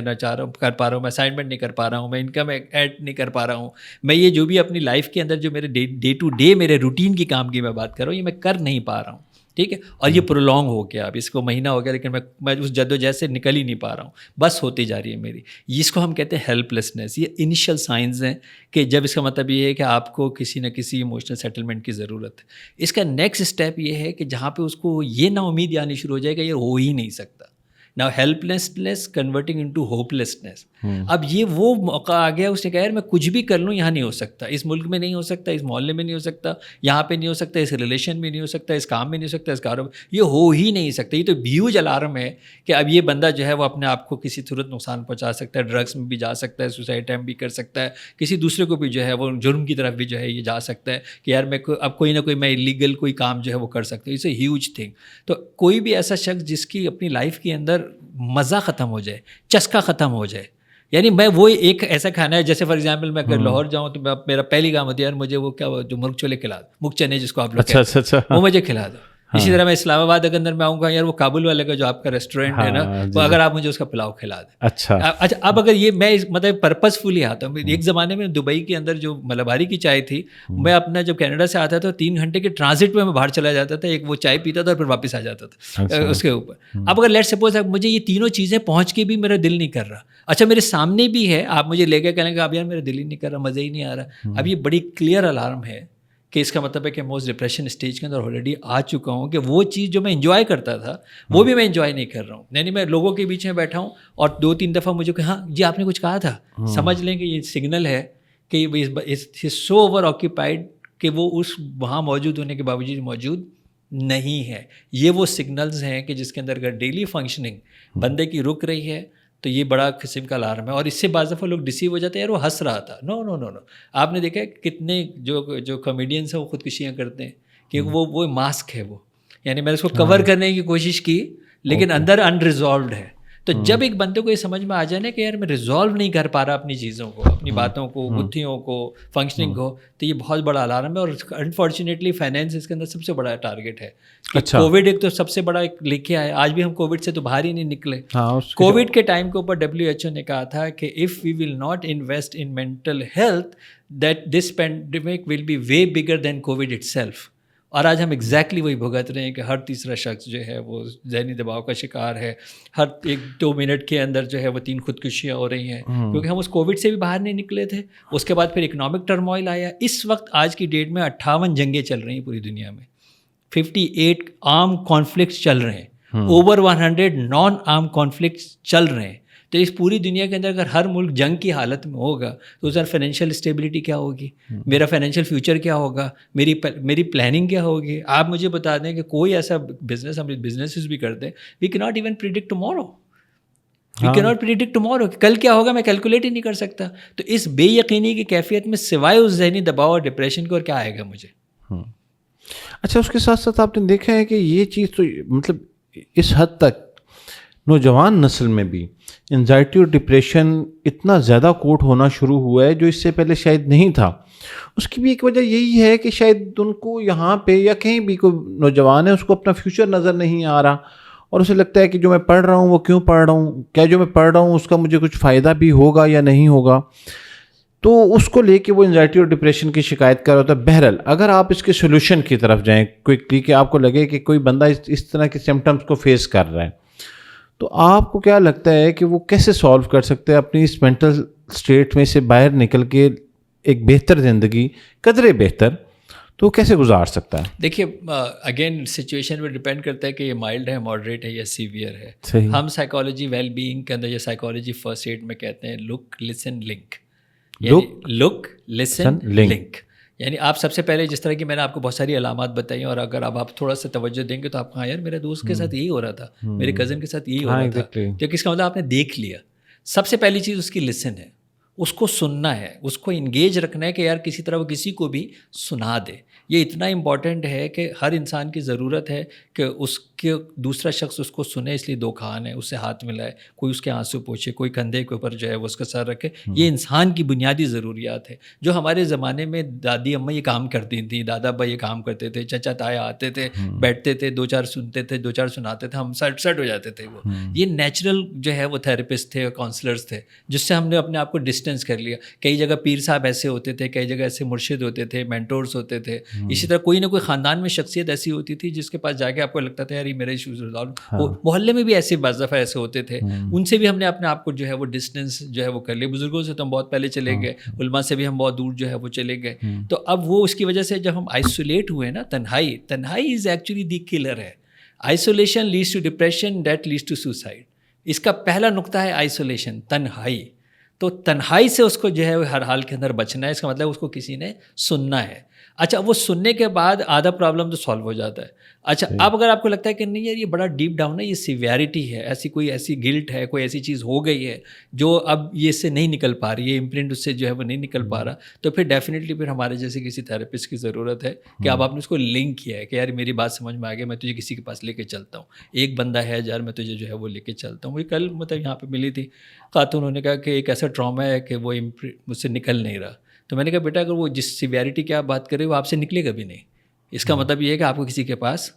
کر پا رہا ہوں, میں اسائنمنٹ نہیں کر پا رہا ہوں, میں انکم ایڈ نہیں کر پا رہا ہوں, میں یہ جو بھی اپنی لائف کے اندر جو میرے ڈے ٹو ڈے میرے روٹین کی کام کی میں بات کر رہا ہوں, یہ میں کر نہیں پا رہا ہوں. ٹھیک ہے, اور یہ پرولونگ ہو گیا, اب اس کو مہینہ ہو گیا, لیکن میں اس جد و جہد سے نکل ہی نہیں پا رہا ہوں, بس ہوتی جا رہی ہے میری. اس کو ہم کہتے ہیں ہیلپ لیسنس. یہ انیشیل سائنز ہیں کہ جب اس کا مطلب یہ ہے کہ آپ کو کسی نہ کسی ایموشنل سیٹلمنٹ کی ضرورت ہے. اس کا نیکسٹ اسٹیپ یہ ہے کہ جہاں پہ اس کو یہ نا امید آنی شروع ہو جائے گا یہ ہو ہی نہیں سکتا. Now helplessness converting into hopelessness. اب یہ وہ موقع آ گیا, اس نے کہا یار میں کچھ بھی کر لوں یہاں نہیں ہو سکتا, اس ملک میں نہیں ہو سکتا, اس محلے میں نہیں ہو سکتا, یہاں پہ نہیں ہو سکتا, اس ریلیشن میں نہیں ہو سکتا, اس کام میں نہیں ہو سکتا, اس کاروبار, یہ ہو ہی نہیں سکتا. یہ تو ہیوج الارم ہے کہ اب یہ بندہ جو ہے وہ اپنے آپ کو کسی صورت نقصان پہنچا سکتا ہے, ڈرگس میں بھی جا سکتا ہے, سوسائڈ اٹیمپٹ بھی کر سکتا ہے, کسی دوسرے کو بھی جو ہے وہ جرم کی طرف بھی جو ہے یہ جا سکتا ہے کہ یار میں اب کوئی نہ کوئی میں ایلیگل کوئی کام جو ہے وہ کر سکتا ہوں. It's a huge thing. تو کوئی بھی ایسا شخص جس کی اپنی لائف کے اندر مزہ ختم ہو جائے, چسکا ختم ہو جائے, یعنی میں وہ ایک ایسا کھانا ہے جیسے فار ایگزامپل میں اگر لاہور جاؤں تو میرا پہلی کام ہوتی ہے یار مجھے وہ کیا جو مرغ چولے کھلا دو, مرغ چنے جس کو آپ لوگ کہتے ہیں, وہ مجھے کھلا دو. اسی طرح میں اسلام آباد اگر اندر میں آؤں گا یار وہ کابل والے کا جو آپ کا ریسٹورینٹ ہے نا, وہ اگر آپ مجھے اس کا پلاؤ کھلا دیں. اچھا, اب اگر یہ میں مطلب پرپز فلی آتا ہوں. ایک زمانے میں دبئی کے اندر جو ملباری کی چائے تھی, میں اپنا جب کینیڈا سے آتا تھا 3 گھنٹے کے ٹرانزٹ میں باہر چلا جاتا تھا, ایک وہ چائے پیتا تھا اور پھر واپس آ جاتا تھا اس کے اوپر. اب اگر لیٹ سپوز مجھے یہ تینوں چیزیں پہنچ کے بھی میرا دل نہیں کر رہا, اچھا میرے سامنے بھی ہے, آپ مجھے لے کے کہیں گے اب یار میرا دل ہی نہیں کر رہا, مزہ ہی نہیں آ رہا, اب یہ بڑی کلیئر الارم ہے کہ اس کا مطلب ہے کہ میں اس ڈپریشن اسٹیج کے اندر آلریڈی آ چکا ہوں کہ وہ چیز جو میں انجوائے کرتا تھا وہ بھی میں انجوائے نہیں کر رہا ہوں. یعنی میں لوگوں کے بیچ میں بیٹھا ہوں اور 2-3 دفعہ مجھے کہ ہاں جی آپ نے کچھ کہا تھا, سمجھ لیں کہ یہ سگنل ہے کہ سو اوور آکیوپائڈ کہ وہ اس وہاں موجود ہونے کے باوجود موجود نہیں ہے. یہ وہ سگنلز ہیں کہ جس کے اندر اگر ڈیلی فنکشننگ بندے کی رک رہی ہے تو یہ بڑا قسم کا الارم ہے. اور اس سے بعض دفعہ لوگ ڈسیو ہو جاتے ہیں, یار وہ ہنس رہا تھا. نو نو نو نو, آپ نے دیکھا ہے کتنے جو کامیڈینس ہیں وہ خودکشیاں کرتے ہیں کہ وہ ماسک ہے وہ, یعنی میں نے اس کو کور کرنے کی کوشش کی لیکن اندر انریزالوڈ ہے. تو جب ایک بندے کو یہ سمجھ میں آ جائے نا کہ یار میں ریزالو نہیں کر پا رہا اپنی چیزوں کو, اپنی باتوں کو, گتھیوں کو, فنکشننگ کو, تو یہ بہت بڑا الارم ہے. اور انفارچونیٹلی فائنینس اس کے اندر سب سے بڑا ٹارگیٹ ہے. کووڈ ایک تو سب سے بڑا ایک لکھا ہے, آج بھی ہم کووڈ سے تو باہر ہی نہیں نکلے. کووڈ کے ٹائم کے اوپر WHO نے کہا تھا کہ if we will not invest in mental health that this pandemic will be way bigger than COVID itself. اور آج ہم ایگزیکٹلی وہی بھگت رہے ہیں کہ ہر تیسرا شخص جو ہے وہ ذہنی دباؤ کا شکار ہے. ہر 1-2 منٹ کے اندر جو ہے وہ 3 خودکشیاں ہو رہی ہیں کیونکہ ہم اس کووڈ سے بھی باہر نہیں نکلے تھے. اس کے بعد پھر اکنامک ٹرموائل آیا. اس وقت آج کی ڈیٹ میں 58 جنگیں چل رہی ہیں پوری دنیا میں, 58 آرم کانفلکٹس چل رہے ہیں, اوور 100 نان آرم کانفلکٹس چل رہے ہیں. تو اس پوری دنیا کے اندر اگر ہر ملک جنگ کی حالت میں ہوگا تو سر فائنینشیل اسٹیبلٹی کیا ہوگی, میرا فائنینشیل فیوچر کیا ہوگا, میری پلاننگ کیا ہوگی. آپ مجھے بتا دیں کہ کوئی ایسا بزنس, ہم بزنسز بھی کرتے ہیں, وی کی ناٹ ایون پریڈکٹ ٹمورو, وی کی ناٹ پریڈکٹ ٹمورو, کل کیا ہوگا میں کیلکولیٹ ہی نہیں کر سکتا. تو اس بے یقینی کی کیفیت میں سوائے اس ذہنی دباؤ اور ڈپریشن کے اور کیا آئے گا مجھے. اچھا, اس کے ساتھ ساتھ آپ نے دیکھا ہے کہ یہ چیز تو مطلب اس حد تک نوجوان نسل میں بھی انزائٹی اور ڈپریشن اتنا زیادہ کوٹ ہونا شروع ہوا ہے جو اس سے پہلے شاید نہیں تھا. اس کی بھی ایک وجہ یہی ہے کہ شاید ان کو یہاں پہ یا کہیں بھی کوئی نوجوان ہے اس کو اپنا فیوچر نظر نہیں آ رہا اور اسے لگتا ہے کہ جو میں پڑھ رہا ہوں وہ کیوں پڑھ رہا ہوں, کیا جو میں پڑھ رہا ہوں اس کا مجھے کچھ فائدہ بھی ہوگا یا نہیں ہوگا. تو اس کو لے کے وہ انزائٹی اور ڈپریشن کی شکایت کر رہا ہوتا ہے. بہرحال اگر آپ اس کے سولوشن کی طرف جائیں کوئکلی کہ آپ کو لگے کہ کوئی بندہ اس طرح کے سمٹمس کو فیس کر رہا ہے, تو آپ کو کیا لگتا ہے کہ وہ کیسے سالو کر سکتے ہیں اپنی اس مینٹل اسٹیٹ میں سے باہر نکل کے ایک بہتر زندگی, قدرے بہتر, تو وہ کیسے گزار سکتا ہے؟ دیکھیے اگین سچویشن پہ ڈپینڈ کرتا ہے کہ یہ مائلڈ ہے, ماڈریٹ ہے یا سیویئر ہے. ہم سائیکالوجی ویل بینگ کے اندر یا سائیکالوجی فرسٹ ایڈ میں کہتے ہیں لک لسن لنک, لک لسن لنک. یعنی آپ سب سے پہلے جس طرح کی میں نے آپ کو بہت ساری علامات بتائی اور اگر اب آپ تھوڑا سا توجہ دیں گے تو آپ کہاں یار میرے دوست کے ساتھ یہی ہو رہا تھا, میرے کزن کے ساتھ یہی ہو رہا تھا, کیونکہ اس کا مطلب آپ نے دیکھ لیا. سب سے پہلی چیز اس کی لسن ہے, اس کو سننا ہے, اس کو انگیج رکھنا ہے کہ یار کسی طرح وہ کسی کو بھی سنا دے. یہ اتنا امپورٹنٹ ہے کہ ہر انسان کی ضرورت ہے کہ اس کے دوسرا شخص اس کو سنے, اس لیے دو کان ہے, اس سے ہاتھ ملائے, کوئی اس کے آنسو پوچھے, کوئی کندھے کے اوپر جو ہے وہ اس کا سر رکھے. یہ انسان کی بنیادی ضروریات ہے جو ہمارے زمانے میں دادی اماں یہ کام کرتی تھیں, دادا ابا یہ کام کرتے تھے, چچا تایا آتے تھے, بیٹھتے تھے, دو چار سنتے تھے, دو چار سناتے تھے, ہم سیٹ ہو جاتے تھے. وہ یہ نیچرل جو ہے وہ تھراپسٹ تھے, کاؤنسلرس تھے, جس سے ہم نے اپنے آپ کو ڈسٹینس کر لیا. کئی جگہ پیر صاحب ایسے ہوتے تھے, کئی جگہ ایسے مرشد ہوتے تھے, مینٹورس ہوتے تھے. اسی طرح کوئی نہ کوئی خاندان میں شخصیت ایسی ہوتی تھی جس کے پاس جا کے آپ کو لگتا تھا یار یہ میرے ایشوز ریزالو. محلے میں بھی ایسے بعض دفعہ ایسے ہوتے تھے, ان سے بھی ہم نے اپنے آپ کو جو ہے وہ ڈسٹینس جو ہے وہ کر لیا. بزرگوں سے تو ہم بہت پہلے چلے گئے, علماء سے بھی ہم بہت دور جو ہے وہ چلے گئے. تو اب وہ اس کی وجہ سے جب ہم آئسولیٹ ہوئے نا, تنہائی از ایکچولی دی کلر ہے. Isolation leads to depression, that leads to suicide. اس کا پہلا نقطہ ہے آئسولیشن, تنہائی. تو تنہائی سے اس کو جو ہے ہر حال کے اندر بچنا ہے. اس کا مطلب اس کو کسی نے سننا ہے. اچھا, وہ سننے کے بعد آدھا پرابلم تو سالو ہو جاتا ہے. اچھا, اب اگر آپ کو لگتا ہے کہ نہیں یار یہ بڑا ڈیپ ڈاؤن ہے, یہ سیویرٹی ہے, ایسی گلٹ ہے, کوئی ایسی چیز ہو گئی ہے جو اب یہ اس سے نہیں نکل پا رہی ہے, امپرنٹ اس سے جو ہے وہ نہیں نکل پا رہا, تو پھر ڈیفینیٹلی پھر ہمارے جیسے کسی تھراپسٹ کی ضرورت ہے کہ اب آپ نے اس کو لنک کیا ہے کہ یار میری بات سمجھ میں آ گیا, میں تجھے کسی کے پاس لے کے چلتا ہوں. ایک بندہ ہے یار میں تجھے جو ہے وہ لے کے چلتا ہوں. وہی کل مطلب یہاں پہ ملی تھی خاتون, انہوں نے کہا کہ ایک ایسا ٹراما ہے کہ وہ مجھ سے نکل نہیں رہا. تو میں نے کہا بیٹا اگر وہ جس سیویرٹی کی آپ بات کریں وہ آپ سے نکلے گا بھی نہیں. اس کا مطلب یہ ہے کہ آپ کو کسی کے پاس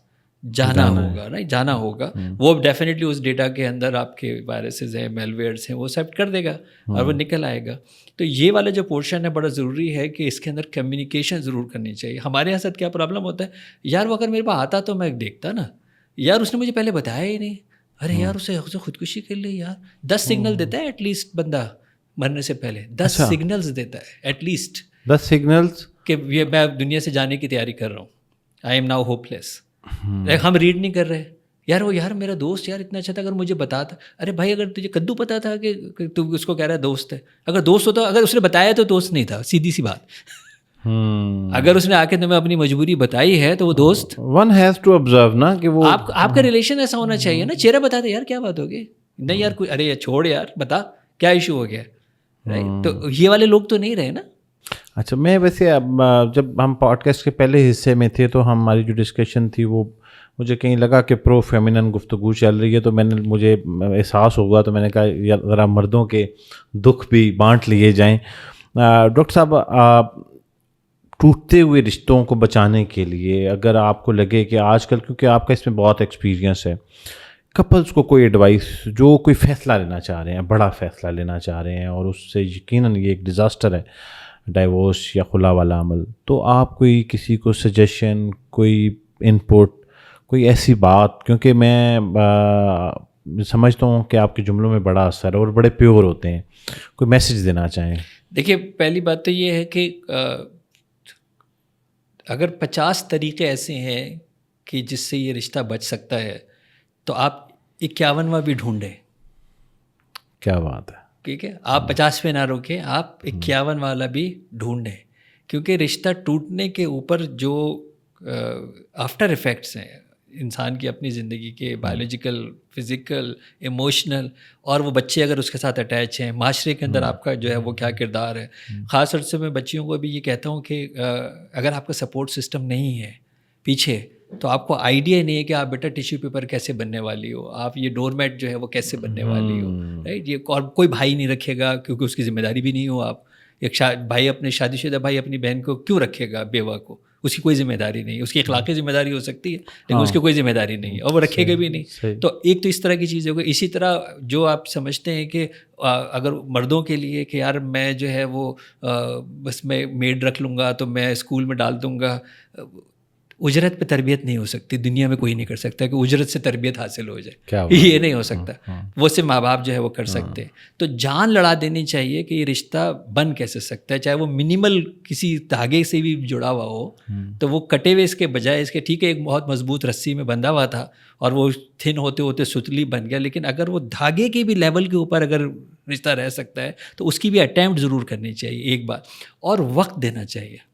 جانا ہوگا, نہیں جانا ہوگا. وہ ڈیفینیٹلی اس ڈیٹا کے اندر آپ کے وائرسز ہیں, میل ویئرس ہیں, وہ ایکسیپٹ کر دے گا اور وہ نکل آئے گا. تو یہ والا جو پورشن ہے بڑا ضروری ہے کہ اس کے اندر کمیونیکیشن ضرور کرنی چاہیے. ہمارے یہاں ساتھ کیا پرابلم ہوتا ہے, یار وہ اگر میرے پاس آتا تو میں دیکھتا نا, یار اس نے مجھے پہلے بتایا ہی نہیں, ارے یار اسے خودکشی کر لی یار. 10 سگنل دیتا ہے ایٹ لیسٹ بندہ مرنے سے پہلے, 10 سگنلز دیتا ہے ایٹ لیسٹ, 10 سگنلز کہ یہ میں دنیا سے جانے کی تیاری کر رہا ہوں, آئی ایم ناؤ ہوپ لیس. ہم ریڈ نہیں کر رہے. یار وہ یار میرا دوست یار اتنا اچھا تھا, اگر مجھے بتاتا. ارے بھائی اگر تجھے کدو پتا تھا کہ تو اس کو کہہ رہا ہے دوست ہے, اگر دوست ہوتا, اگر اس نے بتایا تو دوست نہیں تھا, سیدھی سی بات. اگر اس نے آ کے تمہیں اپنی مجبوری بتائی ہے تو وہ دوست. ون ہیز ٹو آبزرو نا کہ وہ آپ کا ریلیشن ایسا ہونا چاہیے نا, چہرہ بتا دے یار کیا بات ہوگی, نہیں یار کوئی, ارے چھوڑ یار بتا کیا ایشو ہو گیا. تو یہ والے لوگ تو نہیں رہے نا. اچھا, میں ویسے جب ہم پوڈ کاسٹ کے پہلے حصے میں تھے تو ہماری جو ڈسکشن تھی وہ مجھے کہیں لگا کہ پرو فیمینن گفتگو چل رہی ہے, تو مجھے احساس ہوگا, تو میں نے کہا ذرا مردوں کے دکھ بھی بانٹ لیے جائیں. ڈاکٹر صاحب, ٹوٹتے ہوئے رشتوں کو بچانے کے لیے اگر آپ کو لگے کہ آج کل, کیونکہ آپ کا اس میں بہت ایکسپیرینس ہے, کپلز کو کوئی ایڈوائس, جو کوئی فیصلہ لینا چاہ رہے ہیں, بڑا فیصلہ لینا چاہ رہے ہیں, اور اس سے یقیناً یہ ایک ڈیزاسٹر ہے ڈائیورس یا خلا والا عمل, تو آپ کوئی کسی کو سجیشن, کوئی ان پٹ, کوئی ایسی بات, کیونکہ میں سمجھتا ہوں کہ آپ کے جملوں میں بڑا اثر ہے اور بڑے پیور ہوتے ہیں, کوئی میسج دینا چاہیں؟ دیکھیے پہلی بات تو یہ ہے کہ اگر 50 طریقے ایسے ہیں کہ جس سے یہ رشتہ بچ سکتا ہے تو آپ 51واں بھی ڈھونڈیں. کیا بات ہے, ٹھیک ہے, آپ 50 پہ نہ روکیں, آپ 51 والا بھی ڈھونڈیں, کیونکہ رشتہ ٹوٹنے کے اوپر جو آفٹر ایفیکٹس ہیں انسان کی اپنی زندگی کے, بایولوجیکل, فزیکل, ایموشنل, اور وہ بچے اگر اس کے ساتھ اٹیچ ہیں, معاشرے کے اندر آپ کا جو ہے وہ کیا کردار ہے. خاص طور سے میں بچیوں کو بھی یہ کہتا ہوں کہ اگر آپ کا سپورٹ سسٹم نہیں ہے پیچھے, تو آپ کو آئیڈیا نہیں ہے کہ آپ بیٹا ٹیشو پیپر کیسے بننے والی ہو, آپ یہ ڈور میٹ جو ہے وہ کیسے بننے والی ہو, رائٹ. یہ اور کوئی بھائی نہیں رکھے گا کیونکہ اس کی ذمہ داری بھی نہیں ہو آپ. ایک بھائی اپنے شادی شدہ بھائی اپنی بہن کو کیوں رکھے گا, بیوہ کو, اس کی کوئی ذمہ داری نہیں ہے. اس کی اخلاقی ذمہ داری ہو سکتی ہے لیکن اس کی کوئی ذمہ داری نہیں ہے, اور وہ رکھے گا بھی نہیں. تو ایک تو اس طرح کی چیزیں ہوگی. اسی طرح جو آپ سمجھتے ہیں کہ اگر مردوں کے لیے کہ یار میں جو ہے وہ بس میں میڈ رکھ لوں گا تو میں اسکول میں ڈال دوں گا, اجرت پہ تربیت نہیں ہو سکتی. دنیا میں کوئی نہیں کر سکتا کہ اجرت سے تربیت حاصل ہو جائے, یہ نہیں ہو سکتا. وہ صرف ماں باپ جو ہے وہ کر سکتے ہیں. تو جان لڑا دینی چاہیے کہ یہ رشتہ بن کیسے سکتا ہے, چاہے وہ منیمل کسی دھاگے سے بھی جڑا ہوا ہو, تو وہ کٹے ہوئے اس کے بجائے اس کے, ٹھیک ہے ایک بہت مضبوط رسی میں بندھا ہوا تھا اور وہ تھن ہوتے ہوتے ستلی بن گیا, لیکن اگر وہ دھاگے کے بھی لیول کے اوپر اگر رشتہ رہ سکتا ہے تو اس کی بھی اٹیمپٹ ضرور کرنی چاہیے, ایک بات. اور وقت دینا چاہیے.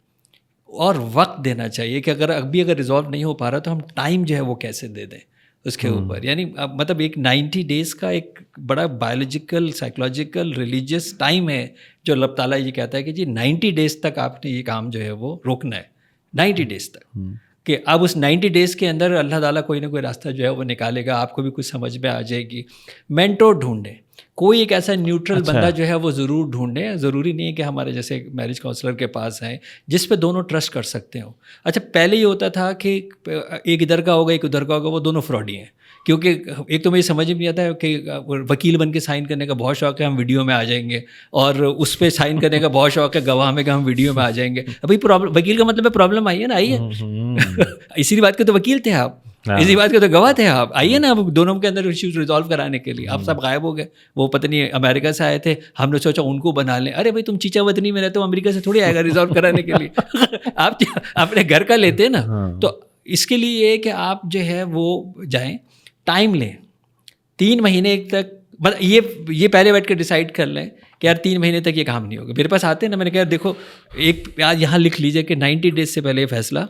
اور وقت دینا چاہیے کہ اگر ریزالو نہیں ہو پا رہا تو ہم ٹائم جو ہے وہ کیسے دے دیں اس کے اوپر. یعنی مطلب ایک 90 days کا ایک بڑا بایولوجیکل سائیکولوجیکل ریلیجیس ٹائم ہے جو اللہ تعالیٰ یہ کہتا ہے کہ جی 90 days تک آپ نے یہ کام جو ہے وہ روکنا ہے. 90 days تک کہ اب اس 90 days کے اندر اللہ تعالیٰ کوئی نہ کوئی راستہ جو ہے وہ نکالے گا, آپ کو بھی کچھ سمجھ میں آ جائے گی. مینٹور ڈھونڈیں, کوئی ایک ایسا نیوٹرل بندہ جو ہے وہ ضرور ڈھونڈیں. ضروری نہیں ہے کہ ہمارے جیسے میرج کاؤنسلر کے پاس ہیں جس پہ دونوں ٹرسٹ کر سکتے ہوں. اچھا پہلے یہ ہوتا تھا کہ ایک ادھر کا ہوگا ایک ادھر کا ہوگا, وہ دونوں فراڈی ہیں. کیونکہ ایک تو مجھے سمجھ میں نہیں آتا ہے کہ وکیل بن کے سائن کرنے کا بہت شوق ہے, ہم ویڈیو میں آ جائیں گے, اور اس پہ سائن کرنے کا بہت شوق ہے گواہ میں کہ ہم ویڈیو میں آ جائیں گے. ابھی وکیل کا مطلب ہے پرابلم آئی ہے نا, آئی ہے اسی بات کے تو وکیل تھے آپ, اسی بات کے تو گواہ تھے آپ, آئیے نا اب دونوں کے اندر ایشوز ریزالو کرانے کے لیے. آپ سب غائب ہو گئے, وہ پتہ نہیں امریکہ سے آئے تھے, ہم نے سوچا ان کو بنا لیں. ارے بھائی تم چیچا وطنی میں رہتے ہو, امریکہ سے تھوڑی آئے گا ریزالو کرانے کے لیے. آپ اپنے گھر کا لیتے نا. تو اس کے لیے یہ کہ آپ جو ہے وہ جائیں, ٹائم لیں 3 مہینے تک. یہ پہلے بیٹھ کے ڈیسائیڈ کر لیں کہ یار 3 مہینے تک یہ کام نہیں ہوگا. میرے پاس آتے ہیں نا, میں نے کہا دیکھو ایک آج یہاں لکھ لیجیے کہ 90 days سے پہلے یہ فیصلہ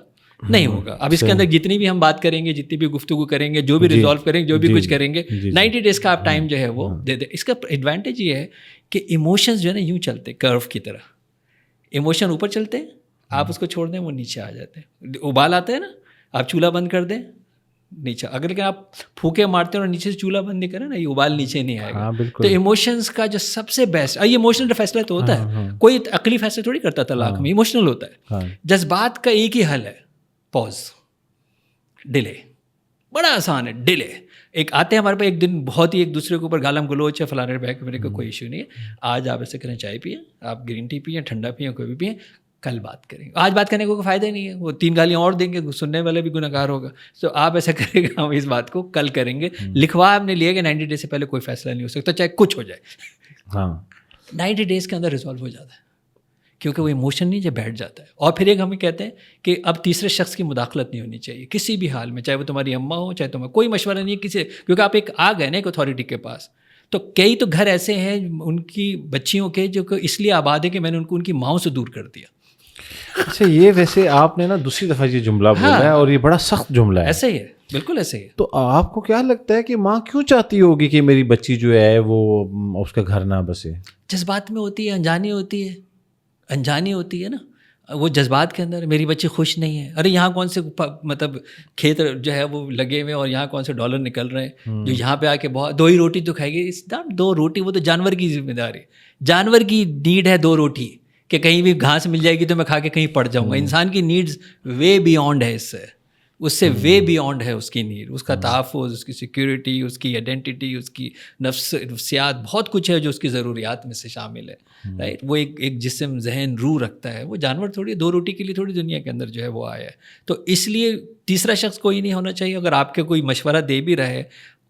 نہیں ہوگا. اب اس کے اندر جتنی بھی ہم بات کریں گے, جتنی بھی گفتگو کریں گے, جو بھی ریزالو کریں گے, جو بھی کچھ کریں گے, 90 days کا آپ ٹائم جو ہے وہ دے دیں. اس کا ایڈوانٹیج یہ ہے کہ ایموشنز جو ہے نا یوں چلتے کرو کی طرح, ایموشن اوپر چلتے ہیں, آپ اس کو چھوڑ دیں وہ نیچے آ جاتے ہیں. ابال آتا ہے نا, آپ چولہا بند کر دیں نیچے, اگر لیکن آپ پھونکے مارتے ہیں اور نیچے سے چولہا بند نہیں کریں نا, یہ ابال نیچے نہیں آئے گا. تو ایموشنز کا جو سب سے بیسٹ, یہ ایموشنل فیصلہ تو ہوتا ہے, کوئی عقلی فیصلہ تھوڑی کرتا طلاق میں, ایموشنل ہوتا ہے. جذبات کا ایک ہی حل ہے, پوز, ڈیلے. بڑا آسان ہے, ڈیلے. ایک آتے ہیں ہمارے پاس ایک دن بہت ہی ایک دوسرے کے اوپر گالم گلوچ ہے فلانے بیگ, میرے کو کوئی ایشو نہیں ہے, آج آپ ایسے کریں چائے پئیں, آپ گرین ٹی پئیں, ٹھنڈا پئیں, کوئی بھی پئیں, کل بات کریں گے. آج بات کرنے کو کوئی فائدہ نہیں ہے, وہ 3 گالیاں اور دیں گے, سننے والے بھی گناہ گار ہوگا. تو آپ ایسا کریں گے, ہم اس بات کو کل کریں گے. لکھوا آپ نے لیا کہ 90 days سے پہلے کوئی فیصلہ نہیں ہو سکتا, چاہے کچھ ہو جائے. 90 days کے اندر ریزالو ہو جاتا ہے, کیونکہ وہ ایموشن نہیں جب بیٹھ جاتا ہے. اور پھر ایک ہمیں کہتے ہیں کہ اب تیسرے شخص کی مداخلت نہیں ہونی چاہیے کسی بھی حال میں, چاہے وہ تمہاری اماں ہو, چاہے تمہیں کوئی مشورہ نہیں ہے کسی, کیونکہ آپ ایک آ گئے نا ایک اتھارٹی کے پاس. تو کئی تو گھر ایسے ہیں ان کی بچیوں کے جو کہ اس لیے آباد ہے کہ میں نے ان کی ماؤں سے دور کر دیا. اچھا, یہ ویسے آپ نے نا دوسری دفعہ یہ جملہ بولا ہے, اور یہ بڑا سخت جملہ ہے. ایسے ہی ہے, بالکل ایسے ہی ہے. تو آپ کو کیا لگتا ہے کہ ماں کیوں چاہتی ہوگی کہ میری بچی جو ہے وہ اس کا گھر نہ بسے؟ جذبات میں ہوتی ہے, انجانی ہوتی ہے نا, وہ جذبات کے اندر. میری بچی خوش نہیں ہے, ارے یہاں کون سے مطلب کھیت جو ہے وہ لگے ہوئے, اور یہاں کون سے ڈالر نکل رہے ہیں, جو یہاں پہ آ کے بہت 2 ہی روٹی تو کھائے گی. 2 روٹی, وہ تو جانور کی ذمہ داری ہے, جانور کی نیڈ ہے 2 روٹی, کہ کہیں بھی گھاس مل جائے گی تو میں کھا کے کہیں پڑ جاؤں گا. انسان کی نیڈز وے بیونڈ ہے, اس سے وے بیونڈ ہے اس کی نیڈ, اس کا تحفظ, اس کی سیکیورٹی, اس کی آئیڈینٹی, اس کی نفسیات, بہت کچھ ہے جو اس کی ضروریات میں سے شامل ہے. رائٹ, وہ ایک جسم, ذہن, روح رکھتا ہے. وہ جانور تھوڑی 2 روٹی کے لیے تھوڑی دنیا کے اندر جو ہے وہ آیا ہے. تو اس لیے تیسرا شخص کوئی نہیں ہونا چاہیے. اگر آپ کے کوئی مشورہ دے بھی رہے,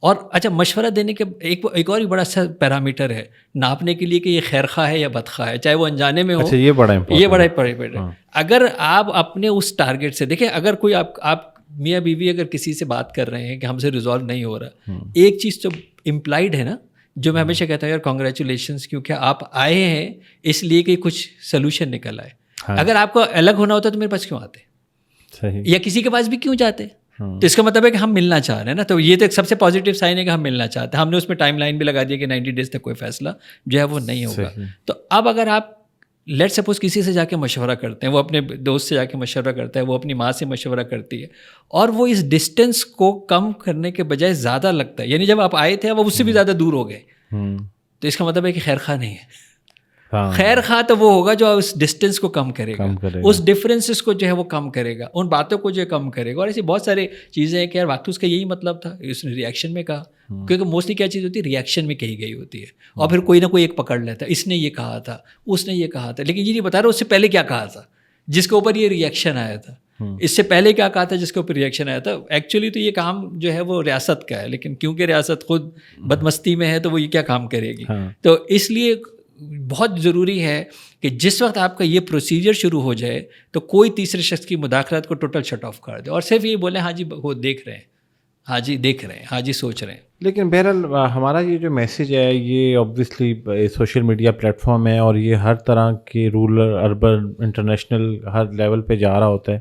اور اچھا مشورہ دینے کے ایک اور بڑا اچھا پیرامیٹر ہے ناپنے کے لیے کہ یہ خیر خواہ ہے یا بد خواہ ہے, چاہے وہ انجانے میں ہو. اچھا, یہ بڑا پیرامیٹر ہے. اگر آپ اپنے اس ٹارگیٹ سے دیکھیں, اگر کوئی آپ میاں بیوی اگر کسی سے بات کر رہے ہیں کہ ہم سے ریزالو نہیں ہو رہا, ایک چیز تو امپلائڈ ہے نا, جو میں ہمیشہ کہتا ہوں یار کانگریچولیشنس, کیونکہ آپ آئے ہیں اس لیے کہ کچھ سلوشن نکل آئے. اگر آپ کو الگ ہونا ہوتا تو میرے پاس کیوں آتے, یا کسی کے پاس بھی کیوں جاتے؟ تو اس کا مطلب ہے کہ ہم ملنا چاہ رہے ہیں نا. تو یہ تو ایک سب سے پازیٹیو سائن ہے کہ ہم ملنا چاہتے ہیں. ہم نے اس میں ٹائم لائن بھی لگا دیا کہ 90 days تک کوئی فیصلہ جو ہے وہ نہیں ہوگا. تو اب اگر آپ لیٹ سپوز کسی سے جا کے مشورہ کرتے ہیں, وہ اپنے دوست سے جا کے مشورہ کرتا ہے, وہ اپنی ماں سے مشورہ کرتی ہے, اور وہ اس ڈسٹینس کو کم کرنے کے بجائے زیادہ لگتا ہے, یعنی جب آپ آئے تھے وہ اس سے بھی زیادہ دور ہو گئے, تو اس کا مطلب ہے کہ خیر خواہ نہیں ہے. خیر خواہ تو وہ ہوگا جو اس ڈسٹینس کو کم کرے گا, اس ڈفرینسز کو جو ہے وہ کم کرے گا, ان باتوں کو جو ہے کم کرے گا. اور ایسی بہت ساری چیزیں ہیں کہ یار واقعی اس کا یہی مطلب تھا, اس نے ریئیکشن میں کہا, کیونکہ موسٹلی کیا چیز ہوتی ہے, ریئیکشن میں کہی گئی ہوتی ہے, اور پھر کوئی نہ کوئی ایک پکڑ لیتا ہے, اس نے یہ کہا تھا, اس نے یہ کہا تھا, لیکن یہ نہیں بتا رہا اس سے پہلے کیا کہا تھا جس کے اوپر یہ ریئیکشن آیا تھا, اس سے پہلے کیا کہا تھا جس کے اوپر ریئیکشن آیا تھا. ایکچولی تو یہ کام جو ہے وہ ریاست کا ہے, لیکن کیونکہ ریاست خود بدمستی میں ہے تو وہ یہ کیا کام کرے گی. تو اس لیے بہت ضروری ہے کہ جس وقت آپ کا یہ پروسیجر شروع ہو جائے تو کوئی تیسرے شخص کی مداخلت کو ٹوٹل شٹ آف کر دے, اور صرف یہ بولیں ہاں جی وہ دیکھ رہے ہیں, ہاں جی دیکھ رہے ہیں, ہاں جی سوچ رہے ہیں. لیکن بہرحال ہمارا یہ جو میسیج ہے یہ obviously social media plate form ہے اور یہ ہر طرح کے رورل اربن انٹرنیشنل ہر لیول پہ جا رہا ہوتا ہے.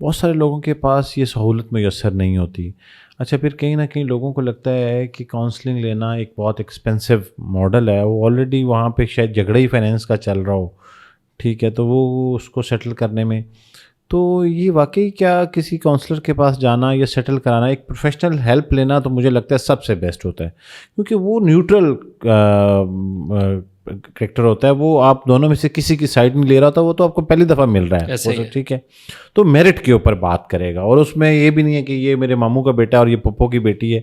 بہت سارے لوگوں کے پاس یہ سہولت میسر نہیں ہوتی. اچھا پھر کہیں نہ کہیں لوگوں کو لگتا ہے کہ کاؤنسلنگ لینا ایک بہت ایکسپینسو ماڈل ہے, وہ آلریڈی وہاں پہ شاید جھگڑا ہی فائنینس کا چل رہا ہو, ٹھیک ہے, تو وہ اس کو سیٹل کرنے میں تو یہ واقعی کیا کسی کاؤنسلر کے پاس جانا یا سیٹل کرانا ایک پروفیشنل ہیلپ لینا تو مجھے لگتا ہے سب سے بیسٹ ہوتا ہے, کیونکہ وہ نیوٹرل کریکٹر ہوتا ہے, وہ آپ دونوں میں سے کسی کی سائڈ نہیں لے رہا ہوتا, وہ تو آپ کو پہلی دفعہ مل رہا ہے, ٹھیک ہے, تو میرٹ کے اوپر بات کرے گا, اور اس میں یہ بھی نہیں ہے کہ یہ میرے ماموں کا بیٹا ہے اور یہ پپو کی بیٹی ہے.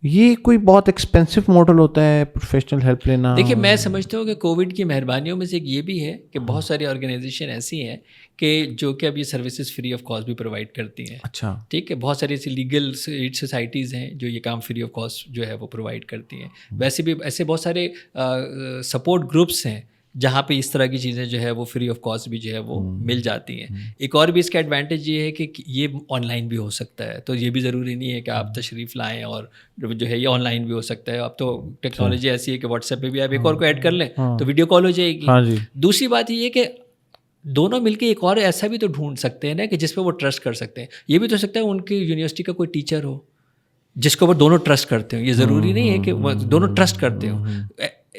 یہ کوئی بہت ایکسپینسو ماڈل ہوتا ہے پروفیشنل ہیلپ لینا. دیکھیے میں سمجھتا ہوں کہ کووڈ کی مہربانیوں میں سے ایک یہ بھی ہے کہ بہت ساری آرگنائزیشن ایسی ہیں کہ جو کہ اب یہ سروسز فری آف کاسٹ بھی پرووائڈ کرتی ہیں. اچھا ٹھیک ہے, بہت ساری ایسی لیگل سوسائٹیز ہیں جو یہ کام فری آف کاسٹ جو ہے وہ پرووائڈ کرتی ہیں. ویسے بھی ایسے بہت سارے سپورٹ گروپس ہیں جہاں پہ اس طرح کی چیزیں جو ہے وہ فری آف کاسٹ بھی جو ہے وہ مل جاتی ہیں. ایک اور بھی اس کا ایڈوانٹیج یہ ہے کہ یہ آن لائن بھی ہو سکتا ہے, تو یہ بھی ضروری نہیں ہے کہ آپ تشریف لائیں, اور جو ہے یہ آن لائن بھی ہو سکتا ہے. اب تو ٹیکنالوجی ایسی ہے کہ واٹس ایپ پہ بھی آپ ایک اور کو ایڈ کر لیں تو ویڈیو کال ہو جائے گی. دوسری بات یہ ہے کہ دونوں مل کے ایک اور ایسا بھی تو ڈھونڈ سکتے ہیں نا کہ جس پہ وہ ٹرسٹ کر سکتے ہیں. یہ بھی تو ہو سکتا ہے ان کی یونیورسٹی کا کوئی ٹیچر ہو جس کے اوپر دونوں ٹرسٹ کرتے ہوں. یہ ضروری نہیں ہے کہ وہ دونوں ٹرسٹ کرتے ہوں.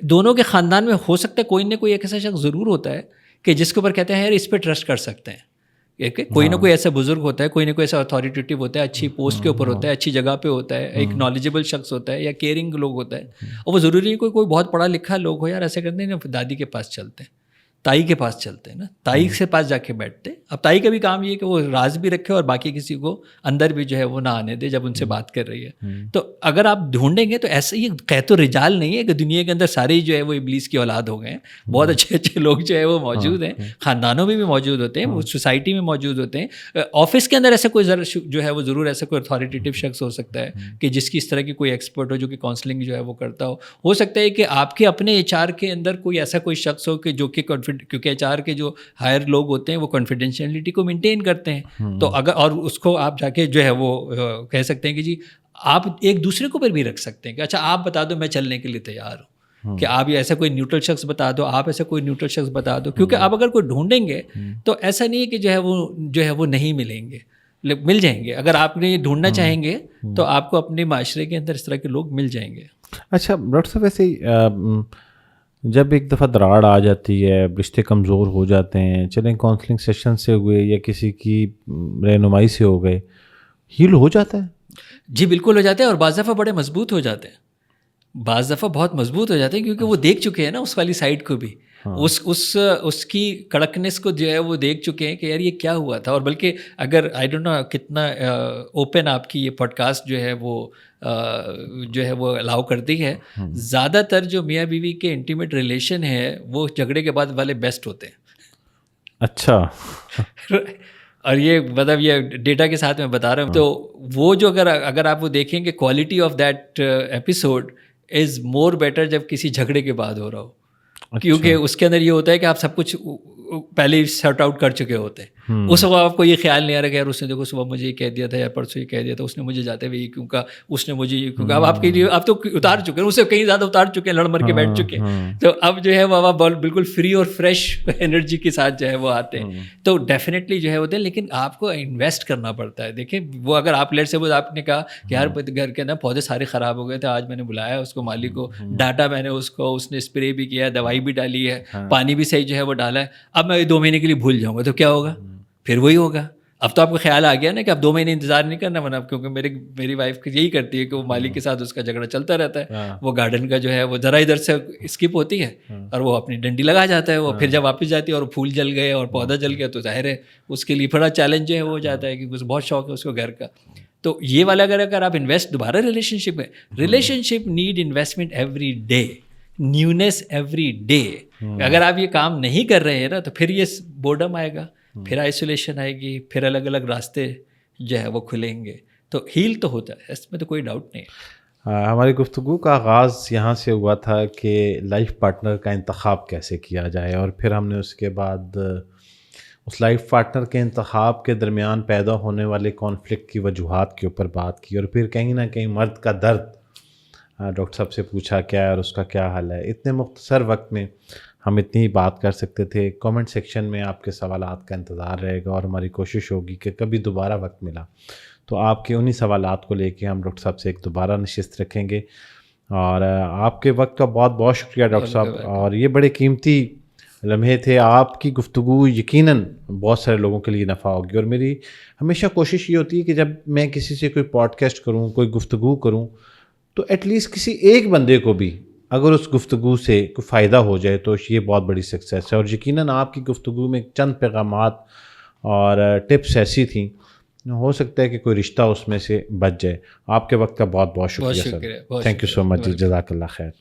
دونوں کے خاندان میں ہو سکتا ہے کوئی نہ کوئی ایک ایسا شخص ضرور ہوتا ہے کہ جس کے اوپر کہتے ہیں یار اس پہ ٹرسٹ کر سکتے ہیں. کوئی نہ کوئی ایسا بزرگ ہوتا ہے, کوئی نہ کوئی ایسا اتھارٹیٹیو ہوتا ہے, اچھی پوسٹ کے اوپر ہوتا ہے, اچھی جگہ پہ ہوتا ہے, ایک نالجبل شخص ہوتا ہے یا کیئرنگ لوگ ہوتا ہے. اور وہ ضروری نہیں کوئی بہت پڑھا لکھا لوگ ہو, یار ایسے کرتے ہیں نا دادی کے پاس چلتے ہیں, تائی کے پاس چلتے ہیں نا, تائی کے پاس جا کے بیٹھتے. اب تائی کا بھی کام یہ ہے کہ وہ راز بھی رکھے اور باقی کسی کو اندر بھی جو ہے وہ نہ آنے دے جب ان سے بات کر رہی ہے. تو اگر آپ ڈھونڈیں گے تو ایسا یہ قیت و رجال نہیں ہے کہ دنیا کے اندر سارے جو ہے وہ ابلیس کی اولاد ہو گئے ہیں. بہت اچھے اچھے لوگ جو ہے وہ موجود ہیں, خاندانوں میں بھی موجود ہوتے ہیں, سوسائٹی میں موجود ہوتے ہیں. آفس کے اندر ایسا کوئی جو ہے وہ ضرور ایسا کوئی اتھارٹیٹیو شخص ہو سکتا ہے کہ جس کی اس طرح کی کوئی ایکسپرٹ ہو جو کہ کاؤنسلنگ جو ہے وہ کرتا ہو. ہو سکتا ہے کہ آپ کے اپنے ایچ آر کے اندر کوئی ایسا کوئی شخص ہو کہ جو کہ کیونکہ ایچ آر کے جو ہائر لوگ ہوتے ہیں وہ کانفیڈینشیلٹی کو مینٹین کرتے ہیں. تو اگر اور اس کو آپ جا کے جو ہے وہ کہہ سکتے ہیں کہ جی آپ ایک دوسرے کو پر بھی رکھ سکتے ہیں کہ اچھا آپ بتا دو میں چلنے کے لیے تیار ہوں, کہ آپ یہ ایسا کوئی نیوٹرل شخص بتا دو, آپ ایسا کوئی نیوٹرل شخص بتا دو. کیونکہ آپ اگر کوئی ڈھونڈیں گے تو ایسا نہیں ہے کہ جو ہے وہ نہیں ملیں گے, مل جائیں گے. اگر آپ نے یہ ڈھونڈنا چاہیں گے تو آپ کو اپنے معاشرے کے اندر اس طرح کے لوگ مل جائیں گے. اچھا ڈاکٹر صاحب ویسے جب ایک دفعہ دراڑ آ جاتی ہے, رشتے کمزور ہو جاتے ہیں, چلیں کاؤنسلنگ سیشن سے ہوئے یا کسی کی رہنمائی سے ہو گئے, ہیل ہو جاتا ہے؟ جی بالکل ہو جاتا ہے, اور بعض دفعہ بڑے مضبوط ہو جاتے ہیں, بعض دفعہ بہت مضبوط ہو جاتے ہیں کیونکہ وہ دیکھ چکے ہیں نا اس والی سائڈ کو بھی, اس کی کڑکنیس کو جو ہے وہ دیکھ چکے ہیں کہ یار یہ کیا ہوا تھا. اور بلکہ اگر آئی ڈونٹ نو کتنا اوپن آپ کی یہ پوڈ کاسٹ جو ہے وہ الاؤ کرتی ہے, زیادہ تر جو میاں بیوی کے انٹیمیٹ ریلیشن ہے وہ جھگڑے کے بعد والے بیسٹ ہوتے ہیں. اچھا اور یہ مطلب یہ ڈیٹا کے ساتھ میں بتا رہا ہوں. تو وہ جو اگر آپ وہ دیکھیں کہ quality of that episode is more better جب کسی جھگڑے کے بعد ہو رہا ہو, کیونکہ اس کے اندر یہ ہوتا ہے کہ آپ سب کچھ پہلے ہی سارٹ آؤٹ کر چکے ہوتے ہیں. اس وقت آپ کو یہ خیال نہیں آ رہا کہ یار اس نے دیکھو صبح مجھے یہ کہہ دیا تھا یا پرسوں یہ کہہ دیا تھا, اس نے مجھے جاتے ہوئے یہ کیوں کہا, اس نے مجھے یہ کیوں کہا. اب آپ کے لیے آپ تو اتار چکے ہیں, اس سے کہیں زیادہ اتار چکے ہیں, لڑ مر کے بیٹھ چکے ہیں. تو اب جو ہے وہ آپ بالکل فری اور فریش انرجی کے ساتھ جو ہے وہ آتے ہیں. تو ڈیفینیٹلی جو ہے ہوتے ہیں, لیکن آپ کو انویسٹ کرنا پڑتا ہے. دیکھیں وہ اگر آپ لیٹ سے وہ آپ نے کہا کہ یار گھر کے نا پودے سارے خراب ہو گئے تھے, آج میں نے بلایا اس کو مالی کو, ڈاٹا میں نے اس نے اسپرے بھی کیا, دوائی بھی ڈالی ہے, پانی بھی صحیح جو ہے وہ ڈالا ہے. اب میں 2 مہینے کے لیے بھول جاؤں گا تو کیا ہوگا, پھر وہی ہوگا. اب تو آپ کو خیال آ گیا نا کہ اب 2 مہینے انتظار نہیں کرنا, ورنہ کیونکہ میری وائف یہی کرتی ہے کہ وہ مالی کے ساتھ اس کا جھگڑا چلتا رہتا ہے. وہ گارڈن کا جو ہے وہ ذرا ادھر سے اسکپ ہوتی ہے اور وہ اپنی ڈنڈی لگا جاتا ہے. وہ پھر جب واپس جاتی ہے اور پھول جل گئے اور پودا جل گیا تو ظاہر ہے اس کے لیے بڑا چیلنج جو ہے وہ ہو جاتا ہے, کیونکہ بہت شوق ہے اس کو گھر کا. تو یہ والا اگر آپ انویسٹ دوبارہ relationship need investment every day, newness every day. اگر آپ یہ کام نہیں کر رہے ہیں نا تو پھر یہ بورڈم آئے گا, پھر آئسولیشن آئے گی, پھر الگ الگ راستے جو ہے وہ کھلیں گے. تو ہیل تو ہوتا ہے, اس میں تو کوئی ڈاؤٹ نہیں. ہماری گفتگو کا آغاز یہاں سے ہوا تھا کہ لائف پارٹنر کا انتخاب کیسے کیا جائے, اور پھر ہم نے اس کے بعد اس لائف پارٹنر کے انتخاب کے درمیان پیدا ہونے والے کانفلکٹ کی وجوہات کے اوپر بات کی، اور پھر کہیں نہ کہیں مرد کا درد ڈاکٹر صاحب سے پوچھا کیا ہے اور اس کا کیا حل ہے۔ اتنے مختصر وقت میں ہم اتنی ہی بات کر سکتے تھے۔ کامنٹ سیکشن میں آپ کے سوالات کا انتظار رہے گا، اور ہماری کوشش ہوگی کہ کبھی دوبارہ وقت ملا تو آپ کے انہی سوالات کو لے کے ہم ڈاکٹر صاحب سے ایک دوبارہ نشست رکھیں گے۔ اور آپ کے وقت کا بہت بہت شکریہ ڈاکٹر صاحب، اور یہ بڑے قیمتی لمحے تھے۔ آپ کی گفتگو یقیناً بہت سارے لوگوں کے لیے نفع ہوگی، اور میری ہمیشہ کوشش یہ ہوتی ہے کہ جب میں کسی سے کوئی پوڈ کاسٹ کروں، کوئی گفتگو کروں، تو ایٹ لیسٹ کسی ایک بندے کو بھی اگر اس گفتگو سے کوئی فائدہ ہو جائے تو یہ بہت بڑی سکسیس ہے۔ اور یقیناً آپ کی گفتگو میں چند پیغامات اور ٹپس ایسی تھیں، ہو سکتا ہے کہ کوئی رشتہ اس میں سے بچ جائے۔ آپ کے وقت کا بہت بہت شکریہ سر، تھینک یو سو مچ، جزاک اللہ خیر۔